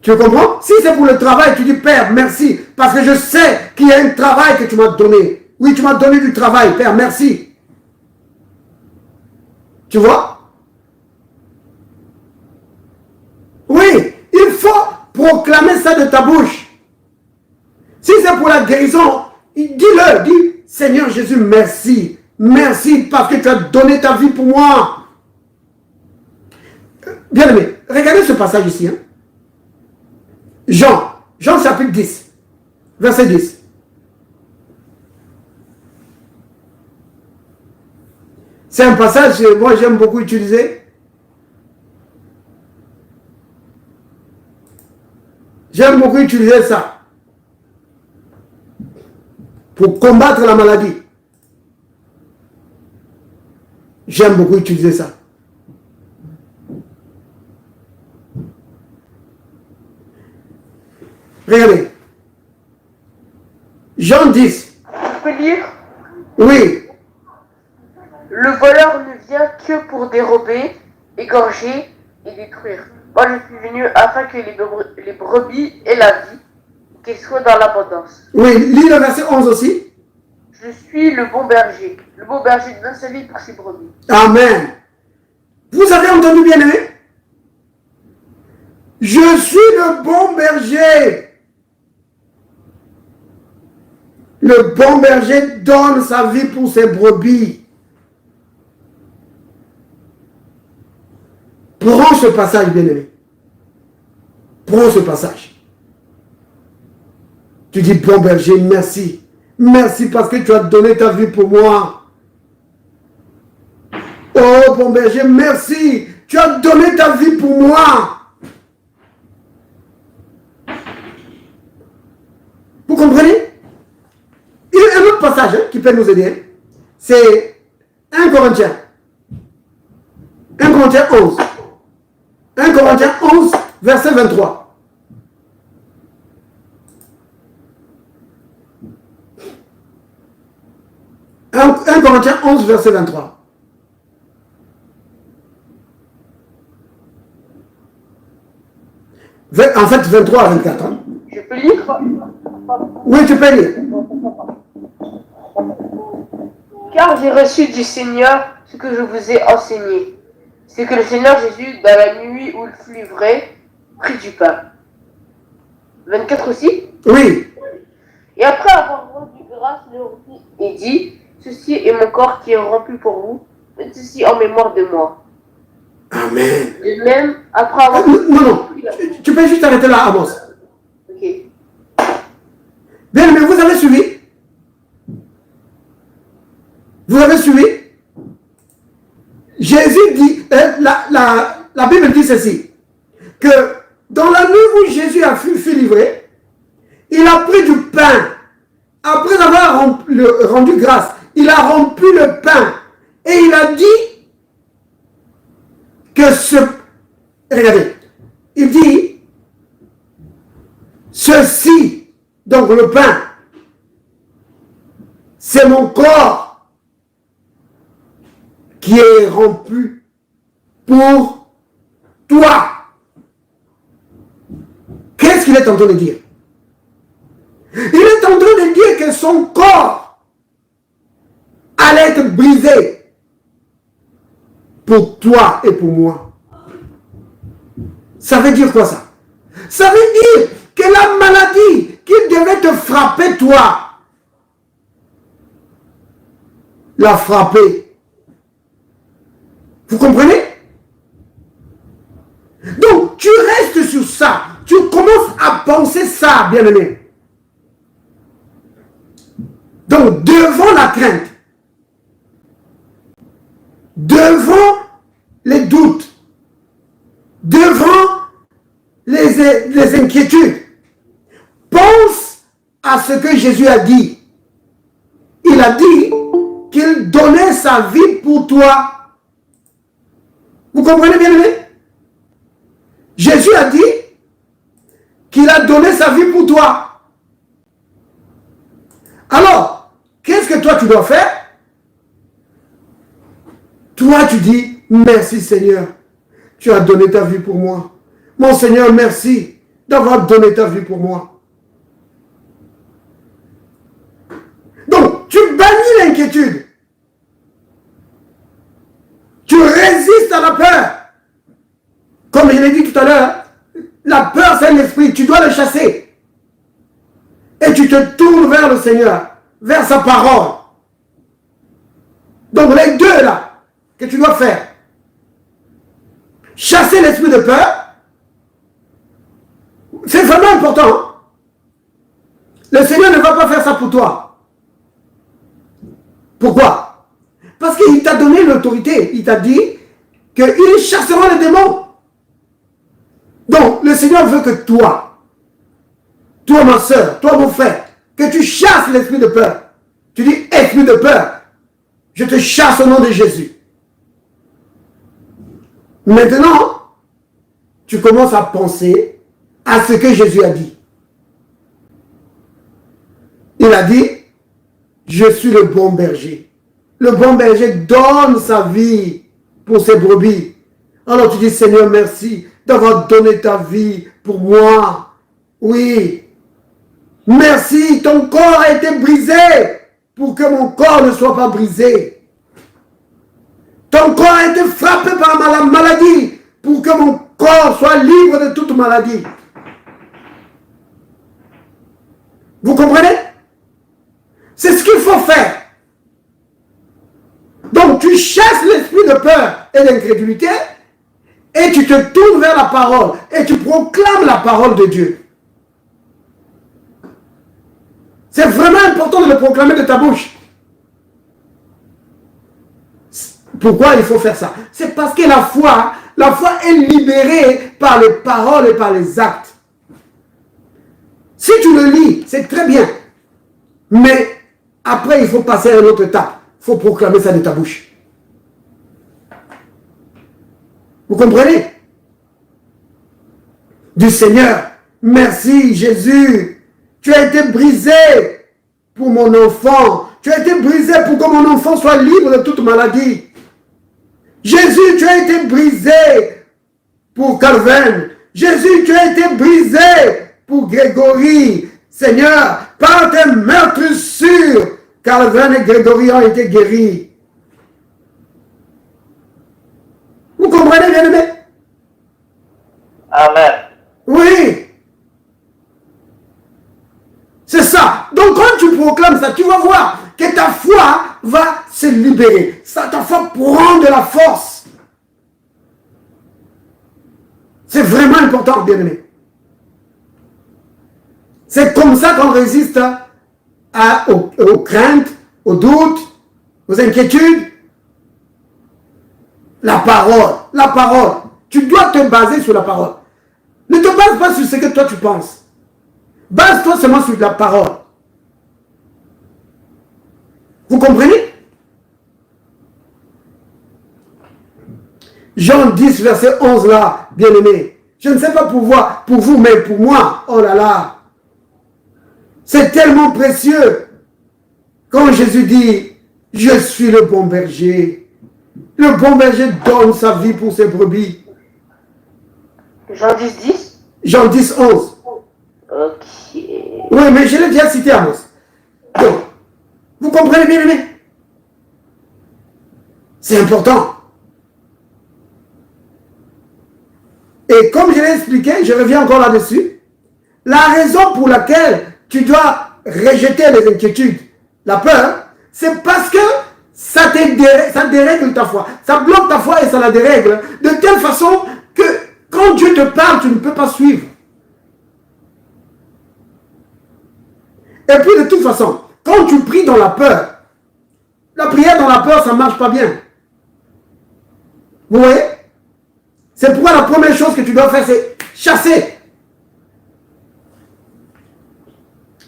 Tu comprends? Si c'est pour le travail, tu dis, Père, merci, parce que je sais qu'il y a un travail que tu m'as donné. Oui, tu m'as donné du travail, Père, merci. Tu vois? Oui, il faut proclamer ça de ta bouche. Si c'est pour la guérison, dis-le, dis, Seigneur Jésus, merci. Merci parce que tu as donné ta vie pour moi. Bien aimé, regardez ce passage ici. Hein. Jean chapitre 10, verset 10. C'est un passage que moi j'aime beaucoup utiliser. J'aime beaucoup utiliser ça pour combattre la maladie. J'aime beaucoup utiliser ça. Regardez. Jean 10. Tu peux lire? Oui. Le voleur ne vient que pour dérober, égorger et détruire. Moi je suis venu afin que les brebis aient la vie, qu'elles soient dans l'abondance. Oui, lis le verset 11 aussi. Je Je suis le bon berger. Le bon berger donne sa vie pour ses brebis. Amen. Vous avez entendu, bien-aimé? Je suis le bon berger. Le bon berger donne sa vie pour ses brebis. Prends ce passage, bien-aimé. Prends ce passage. Tu dis, bon berger, merci. Merci parce que tu as donné ta vie pour moi. Oh, bon berger, merci. Tu as donné ta vie pour moi. Vous comprenez? Il y a un autre passage qui peut nous aider. C'est 1 Corinthiens. 1 Corinthiens 11. 1 Corinthiens 11, verset 23. « 1 Corinthiens 11, verset 23. En fait, 23 à 24. Hein. Je peux lire? Oui, tu peux lire. Car j'ai reçu du Seigneur ce que je vous ai enseigné. C'est que le Seigneur Jésus, dans la nuit où il fut livré, prit du pain. 24 aussi? Oui. Et après avoir rendu grâce, le rompit et dit, ceci est mon corps qui est rempli pour vous, faites ceci en mémoire de moi. Amen. De même, après avoir... Non. Tu peux juste arrêter là, Amos. Ok. Bien, mais vous avez suivi? Vous avez suivi? Jésus dit, la Bible dit ceci, que dans la nuit où Jésus a fut livré, il a pris du pain. Après avoir rendu grâce, il a rompu le pain. Et il a dit que regardez, il dit, ceci, donc le pain, c'est mon corps qui est rompu pour toi. Qu'est-ce qu'il est en train de dire? Il est en train de dire que son corps allait être brisé pour toi et pour moi. Ça veut dire quoi ça? Ça veut dire que la maladie qui devait te frapper toi, l'a frappé. Vous comprenez? Donc, tu restes sur ça. Tu commences à penser ça, bien-aimé. Donc, devant la crainte, devant les doutes, devant les inquiétudes, pense à ce que Jésus a dit. Il a dit qu'il donnait sa vie pour toi. Vous comprenez bien, aimé? Jésus a dit qu'il a donné sa vie pour toi. Alors, qu'est-ce que toi tu dois faire? Toi tu dis, merci Seigneur, tu as donné ta vie pour moi. Mon Seigneur, merci d'avoir donné ta vie pour moi. Donc, tu bannis l'inquiétude. Tu résistes à la peur. Comme je l'ai dit tout à l'heure, la peur c'est un esprit, tu dois le chasser. Et tu te tournes vers le Seigneur, vers sa parole. Donc les deux là, que tu dois faire. Chasser l'esprit de peur, c'est vraiment important. Le Seigneur ne va pas faire ça pour toi. Pourquoi? Parce qu'il t'a donné l'autorité. Il t'a dit qu'il chassera les démons. Donc, le Seigneur veut que toi, ma soeur, toi, mon frère, que tu chasses l'esprit de peur. Tu dis, esprit de peur, je te chasse au nom de Jésus. Maintenant, tu commences à penser à ce que Jésus a dit. Il a dit, je suis le bon berger. Le bon berger donne sa vie pour ses brebis. Alors tu dis, Seigneur, merci d'avoir donné ta vie pour moi. Oui. Merci, ton corps a été brisé pour que mon corps ne soit pas brisé. Ton corps a été frappé par la maladie pour que mon corps soit libre de toute maladie. Vous comprenez? C'est ce qu'il faut faire. Donc tu chasses l'esprit de peur et d'incrédulité et tu te tournes vers la parole et tu proclames la parole de Dieu. C'est vraiment important de le proclamer de ta bouche. Pourquoi il faut faire ça? C'est parce que la foi est libérée par les paroles et par les actes. Si tu le lis, c'est très bien. Mais après, il faut passer à une autre étape. Il faut proclamer ça de ta bouche. Vous comprenez? Du Seigneur, merci Jésus. Tu as été brisé pour mon enfant. Tu as été brisé pour que mon enfant soit libre de toute maladie. Jésus, tu as été brisé pour Calvin. Jésus, tu as été brisé pour Grégory. Seigneur, par tes meurtrissures, Calvin et Grégory ont été guéris. Vous comprenez, bien-aimé? Amen. Oui. C'est ça. Donc quand tu proclames ça, tu vas voir que ta foi va se libérer. Ça, ta foi prend de la force. C'est vraiment important, bien-aimé. C'est comme ça qu'on résiste aux craintes, aux doutes, aux inquiétudes. La parole, la parole. Tu dois te baser sur la parole. Ne te base pas sur ce que toi tu penses. Base-toi seulement sur la parole. Vous comprenez? Jean 10, verset 11 là, bien-aimé. Je ne sais pas pour vous, mais pour moi, oh là là. C'est tellement précieux. Quand Jésus dit, je suis le bon berger. Le bon berger donne sa vie pour ses brebis. Jean 10, 10. Jean 10, 11. Ok. Oui, mais je l'ai déjà cité, Amos. Donc, vous comprenez bien, aimé? C'est important. Et comme je l'ai expliqué, je reviens encore là-dessus. La raison pour laquelle tu dois rejeter les inquiétudes, la peur, c'est parce que ça dérègle ta foi. Ça bloque ta foi et ça la dérègle de telle façon que quand Dieu te parle, tu ne peux pas suivre. Et puis de toute façon, quand tu pries dans la peur, la prière dans la peur, ça ne marche pas bien. Vous voyez? C'est pourquoi la première chose que tu dois faire, c'est chasser.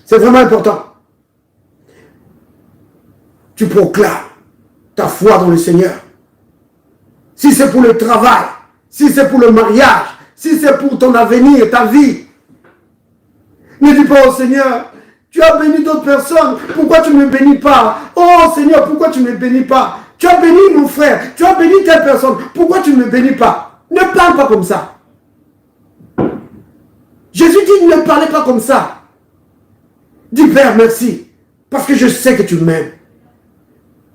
C'est vraiment important. Tu proclames ta foi dans le Seigneur. Si c'est pour le travail, si c'est pour le mariage, si c'est pour ton avenir, ta vie, ne dis pas au Seigneur, tu as béni d'autres personnes, pourquoi tu ne me bénis pas? Oh Seigneur, pourquoi tu ne me bénis pas? Tu as béni mon frère, tu as béni telle personne, pourquoi tu ne me bénis pas? Ne parle pas comme ça. Jésus dit, ne parlez pas comme ça. Dis Père, merci, parce que je sais que tu m'aimes.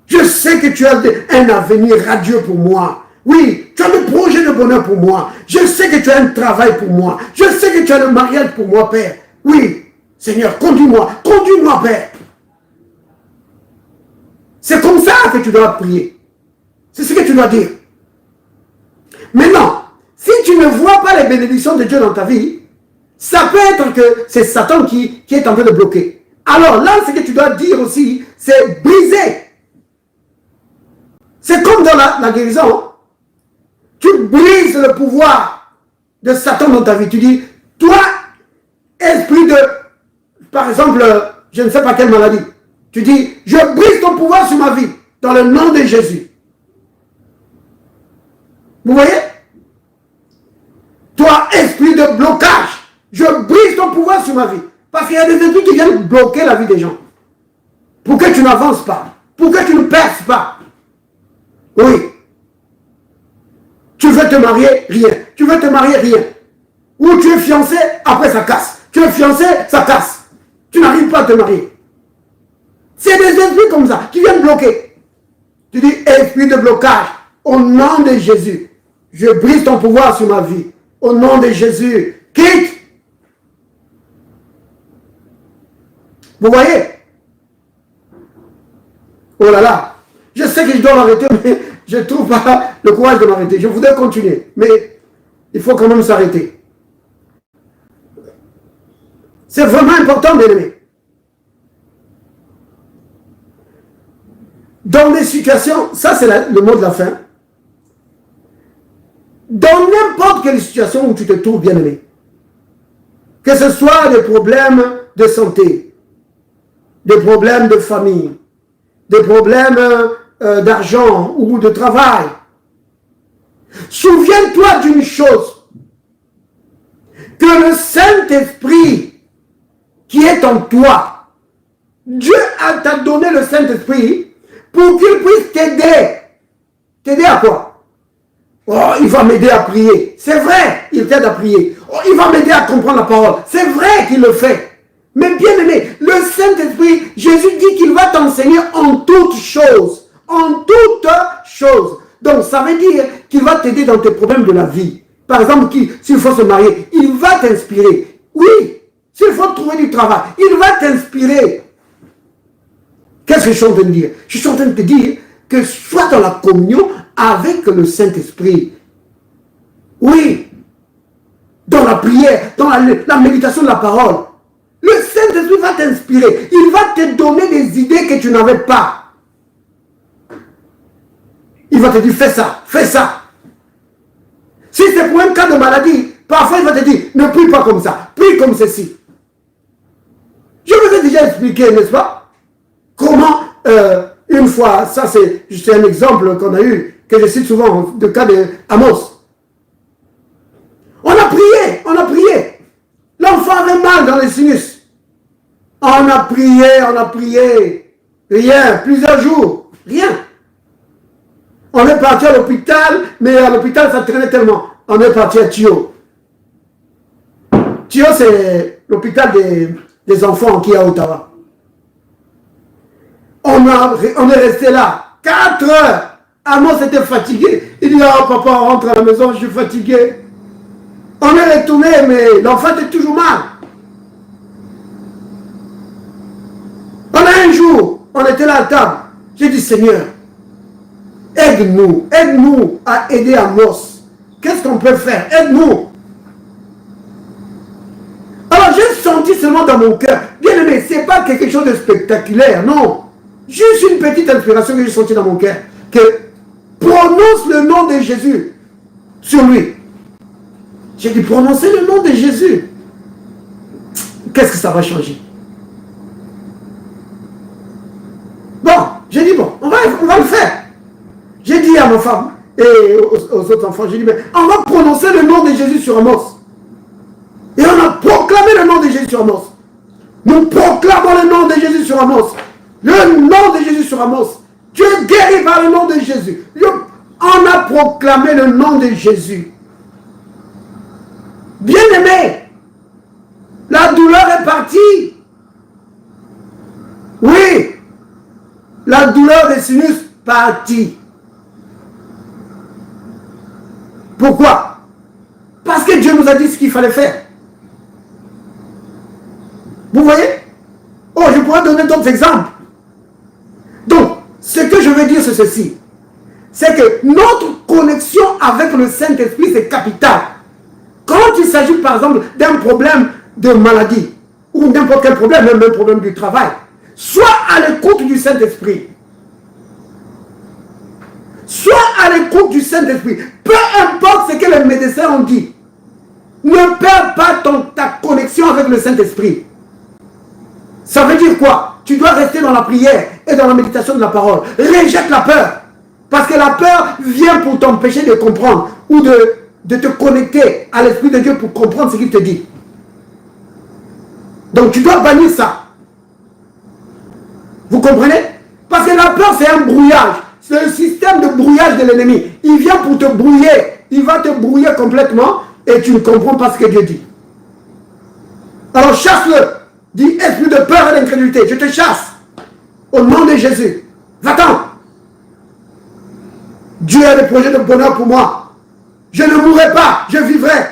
Je sais que tu as un avenir radieux pour moi. Oui, tu as des projets de bonheur pour moi. Je sais que tu as un travail pour moi. Je sais que tu as le mariage pour moi, Père. Oui, Seigneur, conduis-moi, Père. C'est comme ça que tu dois prier. C'est ce que tu dois dire. Maintenant, si tu ne vois pas les bénédictions de Dieu dans ta vie, ça peut être que c'est Satan qui est en train de bloquer. Alors là, ce que tu dois dire aussi, c'est briser. C'est comme dans la guérison. Tu brises le pouvoir de Satan dans ta vie. Tu dis, toi, esprit de, par exemple, je ne sais pas quelle maladie. Tu dis, je brise ton pouvoir sur ma vie, dans le nom de Jésus. Vous voyez? Toi, esprit de blocage, je brise ton pouvoir sur ma vie. Parce qu'il y a des esprits qui viennent bloquer la vie des gens. Pour que tu n'avances pas. Pour que tu ne perces pas. Oui. Tu veux te marier, rien. Tu veux te marier, rien. Ou tu es fiancé, après ça casse. Tu es fiancé, ça casse. Tu n'arrives pas à te marier. C'est des esprits comme ça qui viennent bloquer. Tu dis, esprit de blocage, au nom de Jésus, je brise ton pouvoir sur ma vie. Au nom de Jésus, quitte. Vous voyez? Oh là là, je sais que je dois m'arrêter, mais je ne trouve pas le courage de m'arrêter. Je voudrais continuer, mais il faut quand même s'arrêter. C'est vraiment important, bien aimé. Dans des situations, ça c'est le mot de la fin. Dans n'importe quelle situation où tu te trouves, bien aimé, que ce soit des problèmes de santé, des problèmes de famille, des problèmes d'argent ou de travail, souviens-toi d'une chose, que le Saint-Esprit qui est en toi, Dieu t'a donné le Saint-Esprit pour qu'il puisse t'aider. T'aider à quoi? Oh, il va m'aider à prier. C'est vrai, il t'aide à prier. Oh, il va m'aider à comprendre la parole. C'est vrai qu'il le fait. Mais bien aimé, le Saint-Esprit, Jésus dit qu'il va t'enseigner en toutes choses. En toutes choses. Donc ça veut dire qu'il va t'aider dans tes problèmes de la vie. Par exemple, s'il faut se marier, il va t'inspirer. Oui, s'il faut trouver du travail, il va t'inspirer. Qu'est-ce que je suis en train de dire? Je suis en train de te dire que sois dans la communion avec le Saint-Esprit. Oui. Dans la prière, dans la méditation de la parole. Le Saint-Esprit va t'inspirer. Il va te donner des idées que tu n'avais pas. Il va te dire, fais ça, fais ça. Si c'est pour un cas de maladie, parfois il va te dire, ne prie pas comme ça, prie comme ceci. Je vous ai déjà expliqué, n'est-ce pas? Comment, une fois, ça c'est un exemple qu'on a eu, que je cite souvent, le cas d'Amos. On a prié, on a prié. L'enfant avait mal dans les sinus. On a prié. Rien, plusieurs jours, rien. On est parti à l'hôpital, mais à l'hôpital ça traînait tellement. On est parti à Thio. Thio c'est l'hôpital des enfants qui est à Ottawa. On est resté là 4 heures. Amos était fatigué. Il dit, oh papa, on rentre à la maison, je suis fatigué. On est retourné, mais l'enfant était toujours mal. On a un jour, on était là à table. J'ai dit, Seigneur, aide-nous à aider Amos. Qu'est-ce qu'on peut faire? Aide-nous. Alors j'ai senti seulement dans mon cœur, bien aimé, ce n'est pas quelque chose de spectaculaire, non. Juste une petite inspiration que j'ai sentie dans mon cœur, que prononce le nom de Jésus sur lui. J'ai dit, prononcez le nom de Jésus. Qu'est-ce que ça va changer? Bon, j'ai dit, bon, on va le faire. J'ai dit à ma femme et aux autres enfants, j'ai dit, mais on va prononcer le nom de Jésus sur Amos. Et on a proclamé le nom de Jésus sur Amos. Nous proclamons le nom de Jésus sur Amos. Le nom de Jésus sur Amos. Tu es guéri par le nom de Jésus. On a proclamé le nom de Jésus. Bien-aimé, la douleur est partie. Oui, la douleur des sinus partie. Pourquoi? Parce que Dieu nous a dit ce qu'il fallait faire. Vous voyez? Oh, je pourrais donner d'autres exemples. Donc, ce que je veux dire, c'est ceci. C'est que notre connexion avec le Saint-Esprit, c'est capital. Quand il s'agit, par exemple, d'un problème de maladie, ou n'importe quel problème, même un problème du travail, sois à l'écoute du Saint-Esprit. Sois à l'écoute du Saint-Esprit. Peu importe ce que les médecins ont dit. Ne perds pas ta connexion avec le Saint-Esprit. Ça veut dire quoi? Tu dois rester dans la prière et dans la méditation de la parole. Rejette la peur. Parce que la peur vient pour t'empêcher de comprendre ou de te connecter à l'Esprit de Dieu pour comprendre ce qu'il te dit. Donc tu dois bannir ça. Vous comprenez? Parce que la peur c'est un brouillage. C'est un système de brouillage de l'ennemi. Il vient pour te brouiller. Il va te brouiller complètement et tu ne comprends pas ce que Dieu dit. Alors chasse-le. Dis, esprit de peur et d'incrédulité, je te chasse. Au nom de Jésus. Va-t'en. Dieu a des projets de bonheur pour moi. Je ne mourrai pas, je vivrai.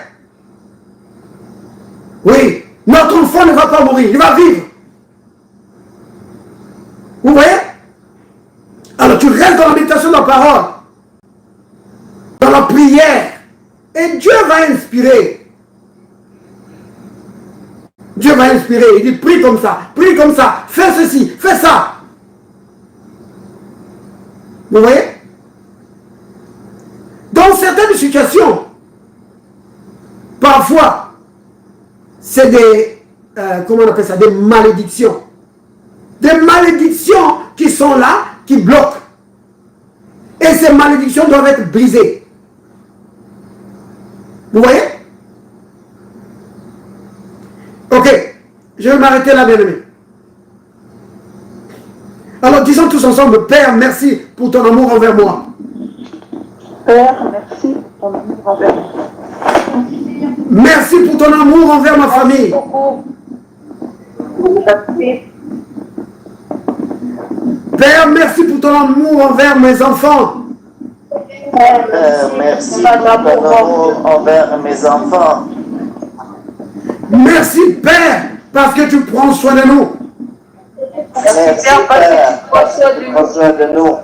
Oui, notre enfant ne va pas mourir, il va vivre. Vous voyez? Alors tu restes dans la méditation de la parole, dans la prière, et Dieu va inspirer. Dieu va inspirer. Il dit prie comme ça, fais ceci, fais ça. Vous voyez? Dans certaines situations, parfois, c'est des, comment on appelle ça, des malédictions. Des malédictions qui sont là, qui bloquent. Et ces malédictions doivent être brisées. Vous voyez? Ok, je vais m'arrêter là, bien-aimé. Alors disons tous ensemble, Père, merci pour ton amour envers moi. Père, merci pour ton amour envers moi. Merci pour ton amour envers ma famille. Merci. Père, merci pour ton amour envers mes enfants. Père, merci pour ton amour envers mes enfants. Merci, Père, parce que tu prends soin de nous. Merci, Père, parce que tu prends soin de nous.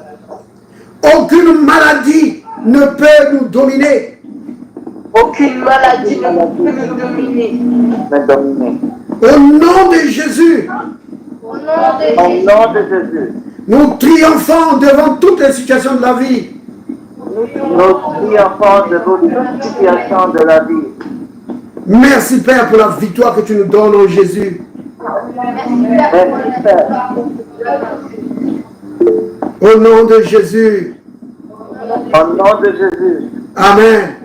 Aucune maladie ne peut nous dominer. Aucune maladie ne peut nous dominer. Au nom de Jésus, Au nom de Jésus, nous triomphons devant toutes les situations de la vie. nous triomphons de toute situation de la vie. Merci, Père, pour la victoire que tu nous donnes en Jésus. Merci, Père. Au nom de Jésus. Au nom de Jésus. Amen.